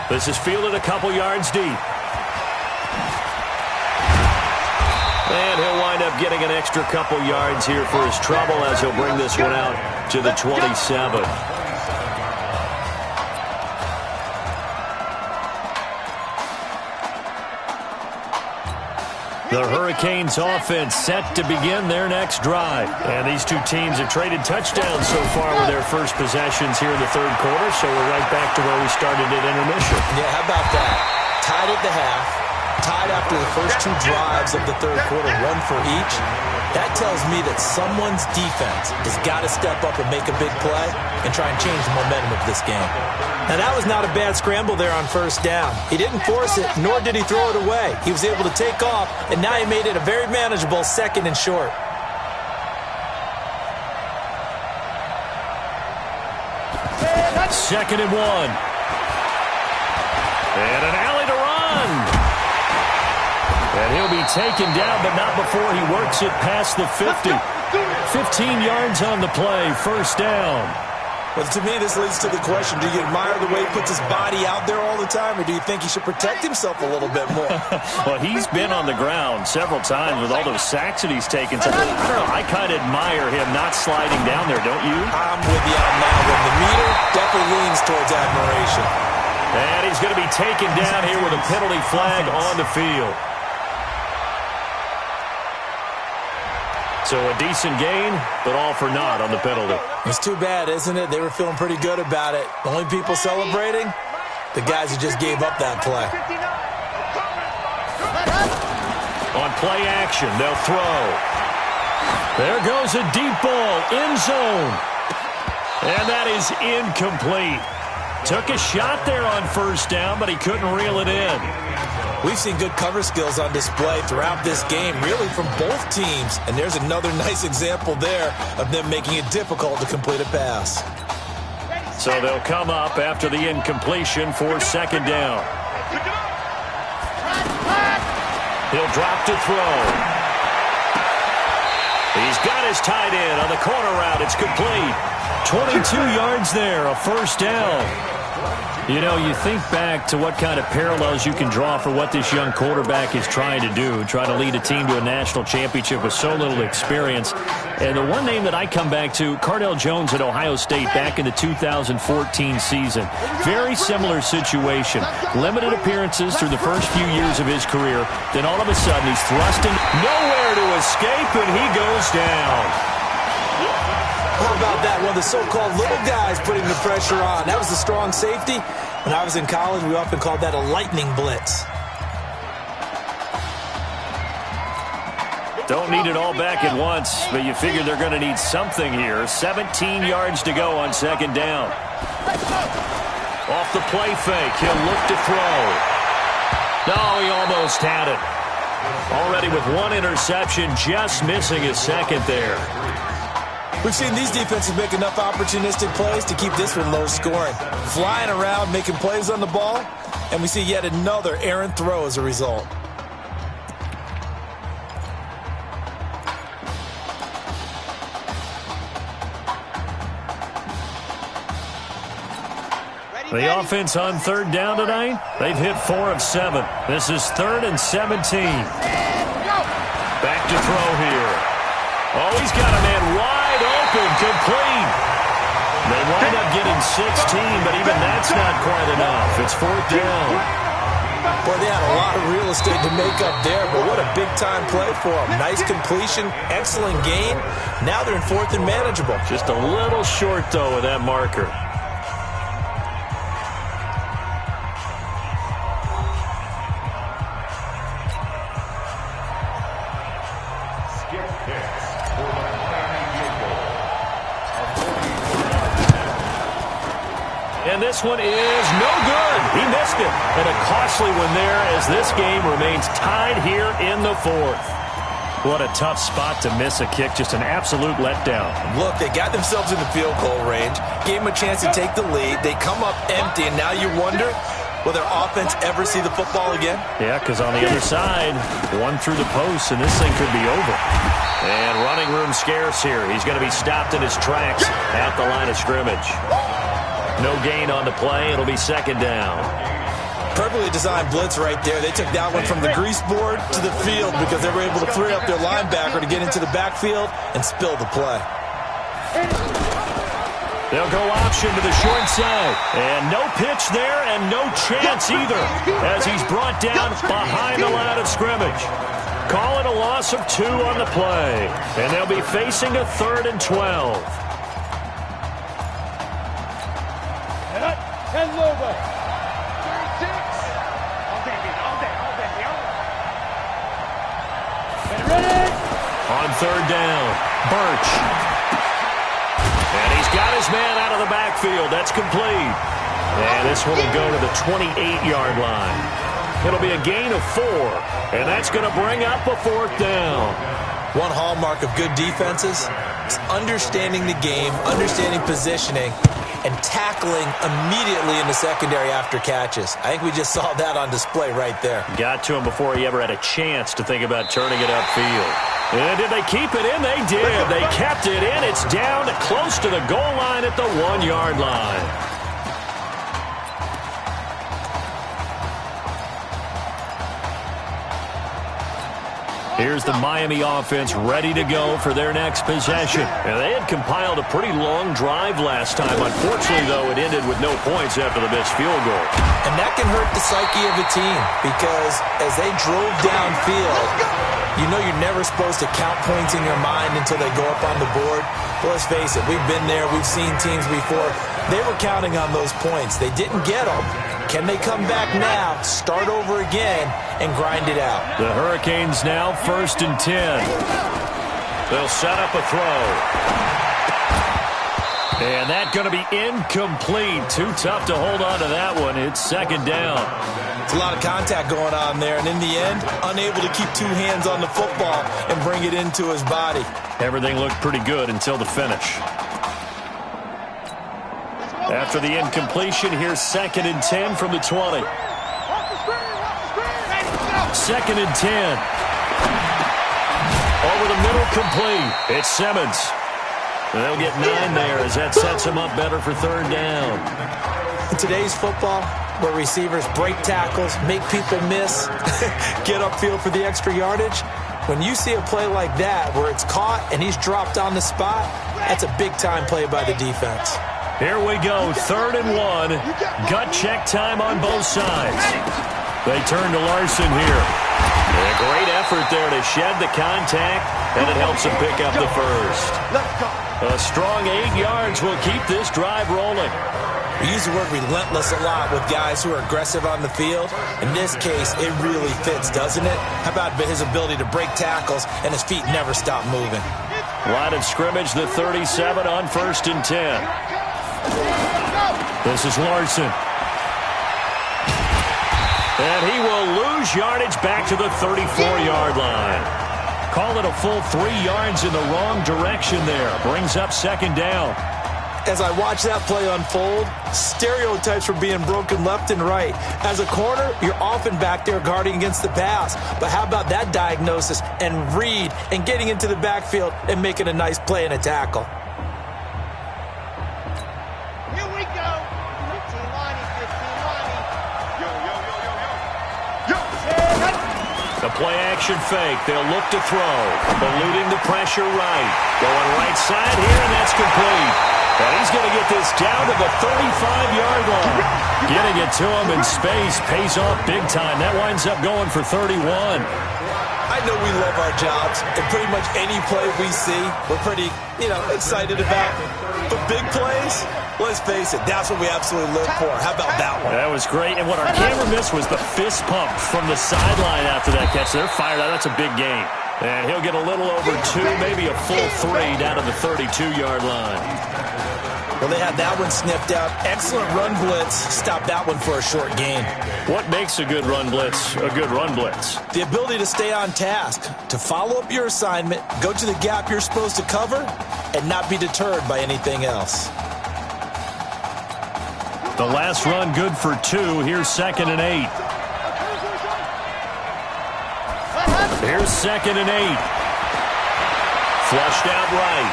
Speaker 2: This is fielded a couple yards deep. And he'll wind up getting an extra couple yards here for his trouble as he'll bring this one out to the 27. The Hurricanes offense set to begin their next drive. And these two teams have traded touchdowns so far with their first possessions here in the third quarter, so we're right back to where we started at intermission.
Speaker 1: Yeah, how about that? Tied at the half. Tied after the first 2 drives of the third quarter, 1 for each. That tells me that someone's defense has got to step up and make a big play and try and change the momentum of this game. Now, that was not a bad scramble there on first down. He didn't force it, nor did he throw it away. He was able to take off, and now he made it a very manageable 2nd and short.
Speaker 2: Second and 1. And an alley to run. And he'll be taken down, but not before he works it past the 50. 15 yards on the play, first down.
Speaker 1: Well, to me, this leads to the question, do you admire the way he puts his body out there all the time, or do you think he should protect himself a little bit more?
Speaker 2: Well, he's been on the ground several times with all those sacks that he's taken. So, I don't know, I kind of admire him not sliding down there, don't you?
Speaker 1: I'm with you on that one. The meter definitely leans towards admiration.
Speaker 2: And he's going to be taken down here with a penalty flag on the field. So a decent gain, but all for naught on the penalty.
Speaker 1: It's too bad, isn't it? They were feeling pretty good about it. The only people celebrating, the guys who just gave up that play.
Speaker 2: On play action, they'll throw. There goes a deep ball, end zone. And that is incomplete. Took a shot there on first down, but he couldn't reel it in.
Speaker 1: We've seen good cover skills on display throughout this game, really from both teams. And there's another nice example there of them making it difficult to complete a pass.
Speaker 2: So they'll come up after the incompletion for second down. He'll drop to throw. He's got his tight end on the corner route. It's complete. 22 yards there, a first down. You know, you think back to what kind of parallels you can draw for what this young quarterback is trying to do, trying to lead a team to a national championship with so little experience. And the one name that I come back to, Cardell Jones at Ohio State back in the 2014 season. Very similar situation. Limited appearances through the first few years of his career. Then all of a sudden he's thrust in, nowhere to escape, and he goes down.
Speaker 1: How about that? One of the so-called little guys putting the pressure on. That was the strong safety. When I was in college, we often called that a lightning blitz.
Speaker 2: Don't need it all back at once, but you figure they're going to need something here. 17 yards to go on second down. Off the play fake, he'll look to throw. No, he almost had it. Already with one interception, just missing his second there.
Speaker 1: We've seen these defenses make enough opportunistic plays to keep this one low scoring. Flying around, making plays on the ball, and we see yet another errant throw as a result.
Speaker 2: The offense on third down tonight, they've hit 4 of 7. This is 3rd and 17. Back to throw here. Oh, he's got a man wide open, complete. They wind up getting 16, but even that's not quite enough. It's 4th down.
Speaker 1: Boy, they had a lot of real estate to make up there, but what a big-time play for them. Nice completion, excellent gain. Now they're in 4th and manageable.
Speaker 2: Just a little short, though, with that marker. And this one is no good. He missed it. And a costly one there as this game remains tied here in the 4th. What a tough spot to miss a kick. Just an absolute letdown.
Speaker 1: Look, they got themselves in the field goal range, gave them a chance to take the lead. They come up empty, and now you wonder, will their offense ever see the football again?
Speaker 2: Yeah, because on the other side, one through the post, and this thing could be over. And running room scarce here. He's going to be stopped in his tracks at the line of scrimmage. No gain on the play. It'll be second down.
Speaker 1: Perfectly designed blitz right there. They took that one from the grease board to the field because they were able to free up their linebacker to get into the backfield and spill the play.
Speaker 2: They'll go option to the short side. And no pitch there and no chance either as he's brought down behind the line of scrimmage. Call it a loss of 2 on the play. And they'll be facing a 3rd and 12.
Speaker 3: And Lobo. 36. All day. Ready?
Speaker 2: On third down, Birch. And he's got his man out of the backfield. That's complete. And this one will go to the 28-yard line. It'll be a gain of 4, and that's going to bring up a 4th down.
Speaker 1: One hallmark of good defenses is understanding the game, understanding positioning, and tackling immediately in the secondary after catches. I think we just saw that on display right there.
Speaker 2: Got to him before he ever had a chance to think about turning it upfield. And did they keep it in? They did. They kept it in. It's down close to the goal line at the 1-yard line. Here's the Miami offense ready to go for their next possession. And they had compiled a pretty long drive last time. Unfortunately, though, it ended with no points after the missed field goal.
Speaker 1: And that can hurt the psyche of a team because as they drove downfield, you know you're never supposed to count points in your mind until they go up on the board. Well, let's face it, we've been there. We've seen teams before. They were counting on those points. They didn't get them. Can they come back now, start over again, and grind it out?
Speaker 2: The Hurricanes now 1st and 10. They'll set up a throw. And that's going to be incomplete. Too tough to hold on to that one. It's 2nd down.
Speaker 1: It's a lot of contact going on there, and in the end, unable to keep 2 hands on the football and bring it into his body.
Speaker 2: Everything looked pretty good until the finish. After the incompletion, here's 2nd and 10 from the 20. 2nd and 10. Over the middle, complete. It's Simmons. They'll get 9 there as that sets them up better for 3rd down.
Speaker 1: In today's football, where receivers break tackles, make people miss, get upfield for the extra yardage, when you see a play like that where it's caught and he's dropped on the spot, that's a big-time play by the defense.
Speaker 2: Here we go, 3rd and 1. Gut check time on both sides. They turn to Larson here. And a great effort there to shed the contact, and it helps him pick up the first. A strong 8 yards will keep this drive rolling.
Speaker 1: We use the word relentless a lot with guys who are aggressive on the field. In this case, it really fits, doesn't it? How about his ability to break tackles and his feet never stop moving?
Speaker 2: Line of scrimmage, the 37 on 1st and 10. This is Larson. And he will lose yardage back to the 34-yard line. Call it a full 3 yards in the wrong direction there. Brings up 2nd down.
Speaker 1: As I watch that play unfold, stereotypes were being broken left and right. As a corner, you're often back there guarding against the pass. But how about that diagnosis and read and getting into the backfield and making a nice play and a tackle?
Speaker 4: Here we go. 15 Lonnie, 15 Lonnie. Yo, yo, yo, yo, yo. Yo.
Speaker 2: The play action fake. They'll look to throw. Eluding the pressure right. Going right side here, and that's complete. And he's going to get this down to the 35-yard line. Getting it to him in space pays off big time. That winds up going for 31.
Speaker 1: I know we love our jobs, and pretty much any play we see, we're pretty, excited about. But big plays, let's face it, that's what we absolutely live for. How about that one?
Speaker 2: That was great. And what our camera missed was the fist pump from the sideline after that catch. They're fired out. That's a big gain. And he'll get a little over 2, maybe a full 3 down to the 32-yard line.
Speaker 1: Well, they had that one sniffed out. Excellent run blitz. Stop that one for a short gain.
Speaker 2: What makes a good run blitz a good run blitz?
Speaker 1: The ability to stay on task, to follow up your assignment, go to the gap you're supposed to cover, and not be deterred by anything else.
Speaker 2: The last run good for 2. Here's 2nd and 8. Here's 2nd and 8. Flushed out right.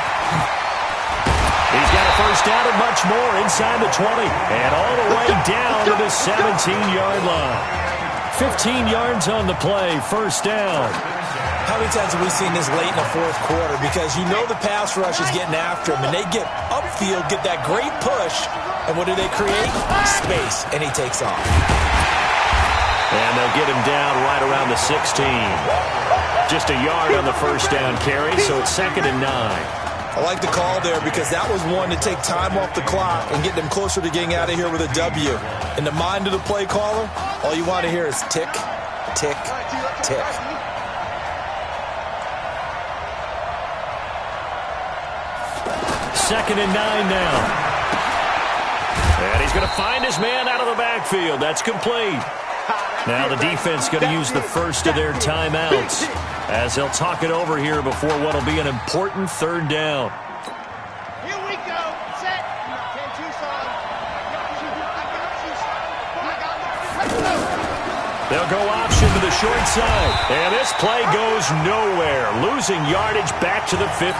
Speaker 2: He's got a first down and much more inside the 20. And all the way down to the 17-yard line. 15 yards on the play, first down.
Speaker 1: How many times have we seen this late in the fourth quarter? Because you know the pass rush is getting after him, and they get upfield, get that great push, and what do they create? Space, and he takes off.
Speaker 2: And they'll get him down right around the 16. Just a yard on the first down carry, so it's 2nd and 9.
Speaker 1: I like the call there because that was one to take time off the clock and get them closer to getting out of here with a W. In the mind of the play caller, all you want to hear is tick, tick, tick.
Speaker 2: 2nd and 9 now. And he's going to find his man out of the backfield. That's complete. Now the defense going to use the first of their timeouts as they'll talk it over here before what will be an important 3rd down.
Speaker 4: Here we go. Set. 10-2, son. I got you.
Speaker 2: They'll go option to the short side. And this play goes nowhere. Losing yardage back to the 15.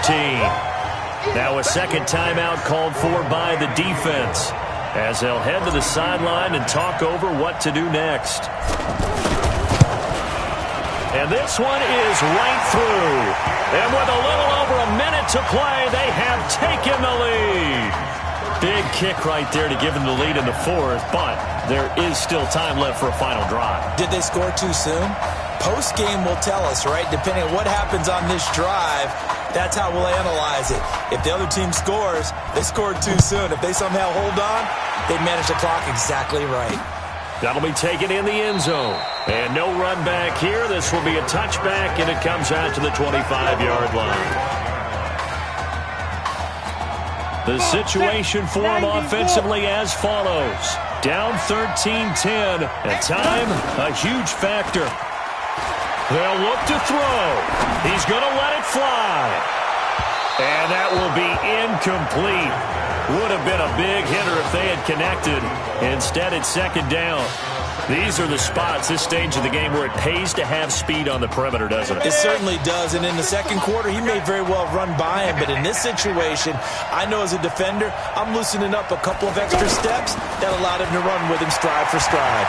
Speaker 2: Now a 2nd timeout called for by the defense as they'll head to the sideline and talk over what to do next. And this one is right through. And with a little over a minute to play, they have taken the lead. Big kick right there to give them the lead in the 4th, but there is still time left for a final drive.
Speaker 1: Did they score too soon? Post-game will tell us, right? Depending on what happens on this drive, that's how we'll analyze it. If the other team scores, they scored too soon. If they somehow hold on, they manage the clock exactly right.
Speaker 2: That'll be taken in the end zone. And no run back here. This will be a touchback, and it comes out to the 25-yard line. The situation for them offensively as follows. Down 13-10, and time a huge factor. They'll look to throw. He's going to let it fly. And that will be incomplete. Would have been a big hitter if they had connected. Instead, it's 2nd down. These are the spots, this stage of the game, where it pays to have speed on the perimeter, doesn't it?
Speaker 1: It certainly does, and in the 2nd quarter, he may very well run by him, but in this situation, I know as a defender, I'm loosening up a couple of extra steps that allowed him to run with him stride for stride.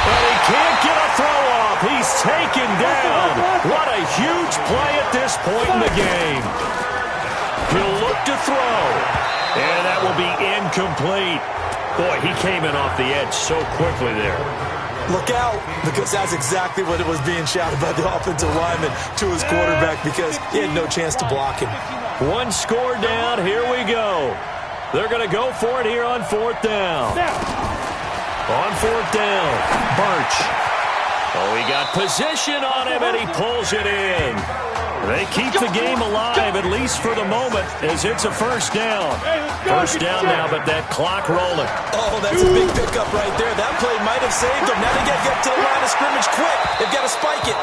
Speaker 2: But he can't get a throw off. He's taken down. What a huge play at this point in the game. He'll look to throw, and that will be incomplete. Boy, he came in off the edge so quickly there.
Speaker 1: Look out, because that's exactly what it was being shouted by the offensive lineman to his quarterback, because he had no chance to block him.
Speaker 2: One score down. Here we go. They're going to go for it here on 4th down. On 4th down, Birch. Oh, he got position on him, and he pulls it in. They keep the game alive, at least for the moment, as it's a 1st down. 1st down now, but that clock rolling.
Speaker 1: Oh, that's a big pickup right there. That play might have saved them. Now they got to get to the line of scrimmage quick. They've got to spike it.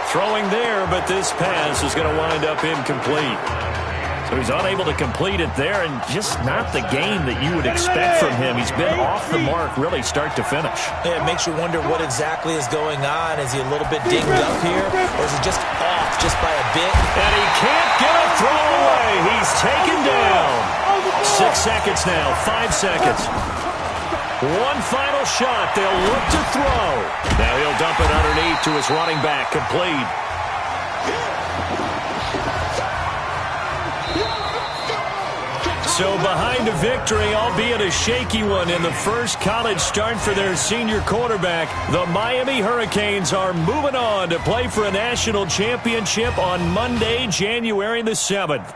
Speaker 2: Throwing there, but this pass is going to wind up incomplete. So he's unable to complete it there, and just not the game that you would expect from him. He's been off the mark really start to finish.
Speaker 1: Yeah, it makes you wonder what exactly is going on. Is he a little bit dinged up here, or is he just off just by a bit?
Speaker 2: And he can't get a throw away. He's taken down. 6 seconds now, 5 seconds. One final shot. They'll look to throw. Now he'll dump it underneath to his running back, complete. So behind a victory, albeit a shaky one, in the first college start for their senior quarterback, the Miami Hurricanes are moving on to play for a national championship on Monday, January the 7th.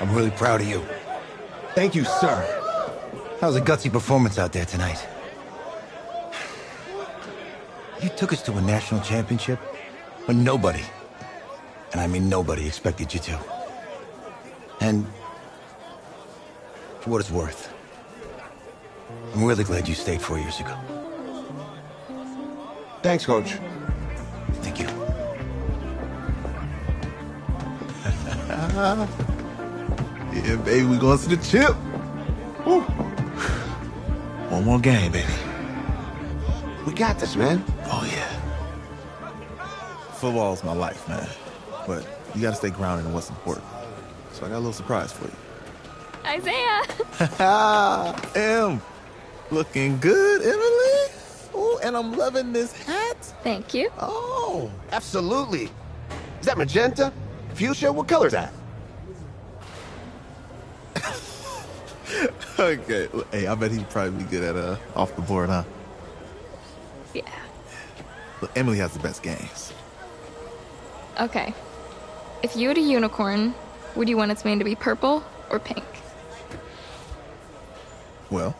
Speaker 9: I'm really proud of you.
Speaker 10: Thank you, sir.
Speaker 9: That was a gutsy performance out there tonight. You took us to a national championship when nobody, and I mean nobody, expected you to. And for what it's worth, I'm really glad you stayed 4 years ago.
Speaker 10: Thanks, Coach.
Speaker 9: Thank you.
Speaker 19: Yeah, baby, we going to the chip. Woo. One more game, baby.
Speaker 10: We got this, man.
Speaker 19: Oh, yeah. Football's my life, man. But you got to stay grounded in what's important. So I got a little surprise for you.
Speaker 7: Isaiah!
Speaker 19: Looking good, Emily. Oh, and I'm loving this hat.
Speaker 7: Thank you.
Speaker 10: Oh, absolutely.
Speaker 8: Is that magenta? Fuchsia? What color's that?
Speaker 19: Okay. Hey, I bet he'd probably be good at off the board, huh?
Speaker 7: Yeah.
Speaker 19: Look, Emily has the best games.
Speaker 7: Okay. If you had a unicorn, would you want its mane to be purple or pink?
Speaker 19: Well?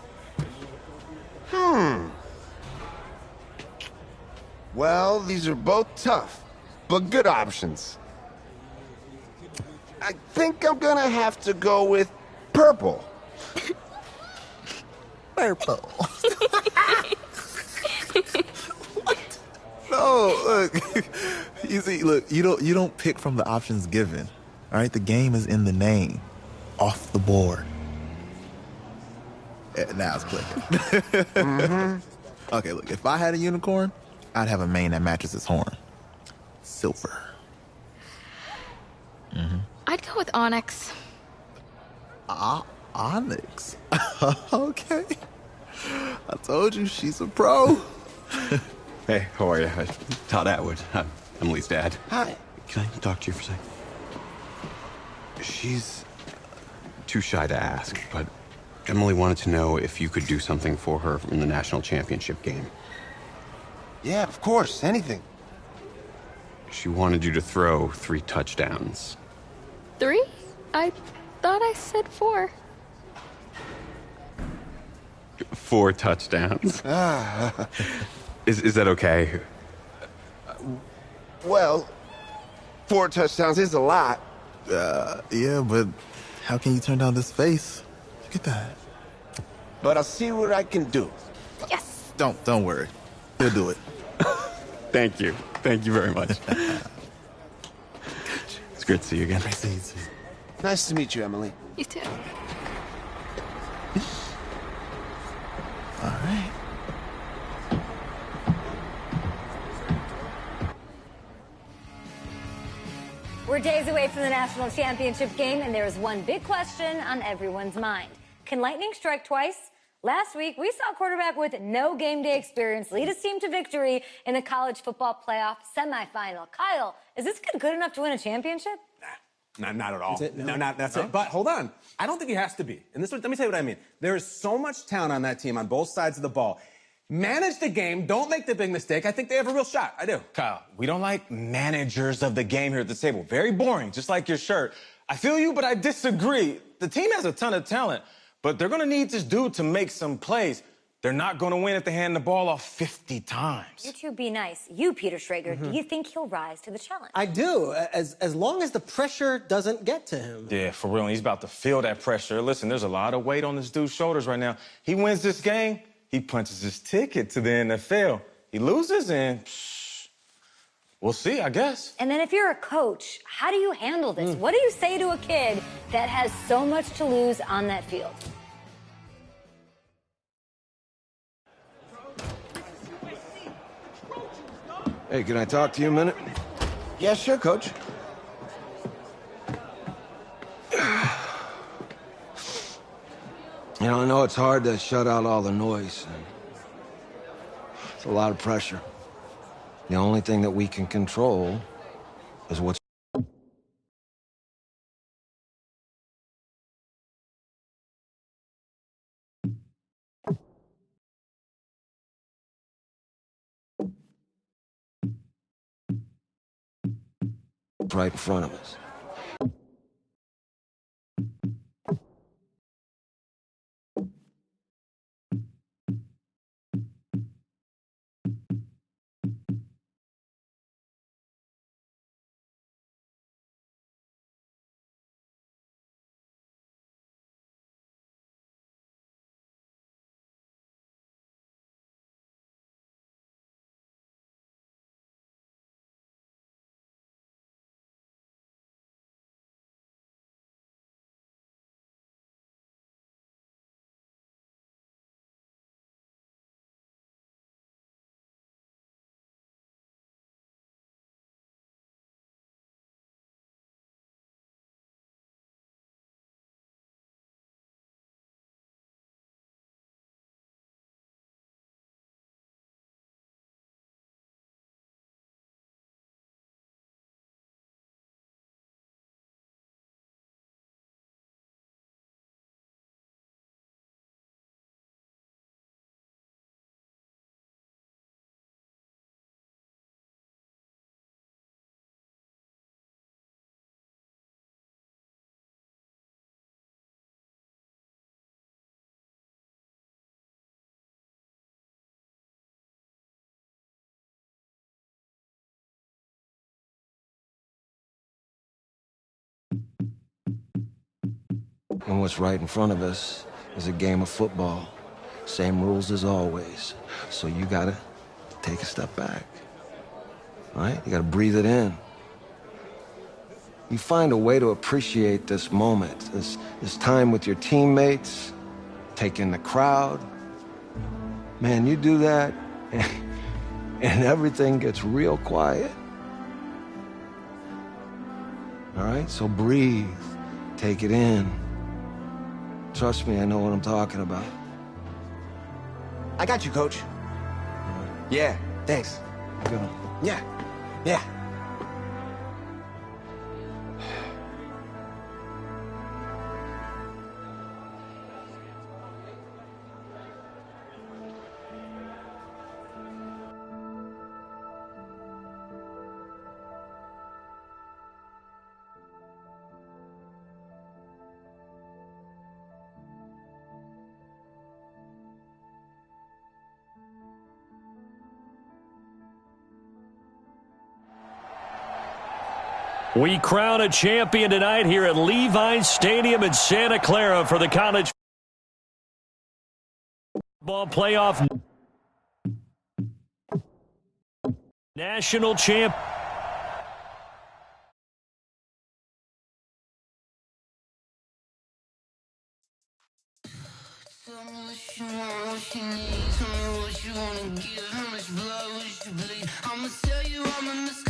Speaker 8: Well, these are both tough, but good options. I think I'm gonna have to go with purple.
Speaker 19: Purple. No, look. You see, look, you don't pick from the options given. All right, the game is in the name. Off the board. Now it's clicking. Okay, look, if I had a unicorn, I'd have a mane that matches its horn. Silver.
Speaker 7: I'd go with onyx.
Speaker 19: Onyx? Okay. I told you, she's a pro.
Speaker 22: Hey, how are you? Todd Atwood. I'm Emily's dad.
Speaker 8: Hi.
Speaker 22: Can I talk to you for a second? She's too shy to ask, but Emily wanted to know if you could do something for her in the national championship game.
Speaker 8: Yeah, of course. Anything.
Speaker 22: She wanted you to throw 3 touchdowns.
Speaker 7: 3? I thought I said 4.
Speaker 22: 4 touchdowns. Is that okay?
Speaker 8: Well, 4 touchdowns is a lot.
Speaker 19: Yeah, but how can you turn down this face? Look at that.
Speaker 8: But I'll see what I can do.
Speaker 7: Yes.
Speaker 19: Don't worry. He'll do it.
Speaker 22: Thank you. Thank you very much. It's great to see you again.
Speaker 19: Nice to see you.
Speaker 8: Nice to meet you, Emily.
Speaker 7: You too.
Speaker 19: All right.
Speaker 14: We're days away from the national championship game, and there is one big question on everyone's mind. Can lightning strike twice? Last week, we saw a quarterback with no game day experience lead his team to victory in the college football playoff semifinal. Kyle, is this kid good enough to win a championship?
Speaker 16: Not at all.
Speaker 23: That's it?
Speaker 16: No, that's it. But hold on. I don't think he has to be. And let me tell you what I mean. There is so much talent on that team on both sides of the ball. Manage the game. Don't make the big mistake. I think they have a real shot. I do.
Speaker 23: Kyle, we don't like managers of the game here at the table. Very boring, just like your shirt. I feel you, but I disagree. The team has a ton of talent, but they're going to need this dude to make some plays. They're not going to win if they hand the ball off 50 times.
Speaker 14: You two be nice. You, Peter Schrager, do you think he'll rise to the challenge?
Speaker 15: I do, as long as the pressure doesn't get to him.
Speaker 23: Yeah, for real. And he's about to feel that pressure. Listen, there's a lot of weight on this dude's shoulders right now. He wins this game, he punches his ticket to the NFL. He loses, and we'll see, I guess.
Speaker 14: And then if you're a coach, how do you handle this? What do you say to a kid that has so much to lose on that field?
Speaker 8: Hey, can I talk to you a minute? Yeah, sure, Coach. You know, I know it's hard to shut out all the noise. It's a lot of pressure. The only thing that we can control is what's right in front of us. And what's right in front of us is a game of football. Same rules as always. So you gotta take a step back. All right? You gotta breathe it in. You find a way to appreciate this moment, this time with your teammates, take in the crowd. Man, you do that, and everything gets real quiet. All right? So breathe. Take it in. Trust me, I know what I'm talking about.
Speaker 10: I got you, Coach. Yeah, thanks.
Speaker 8: Go.
Speaker 10: Yeah, yeah.
Speaker 2: We crown a champion tonight here at Levi Stadium in Santa Clara for the college football playoff national champ.
Speaker 6: I'ma tell you I'm a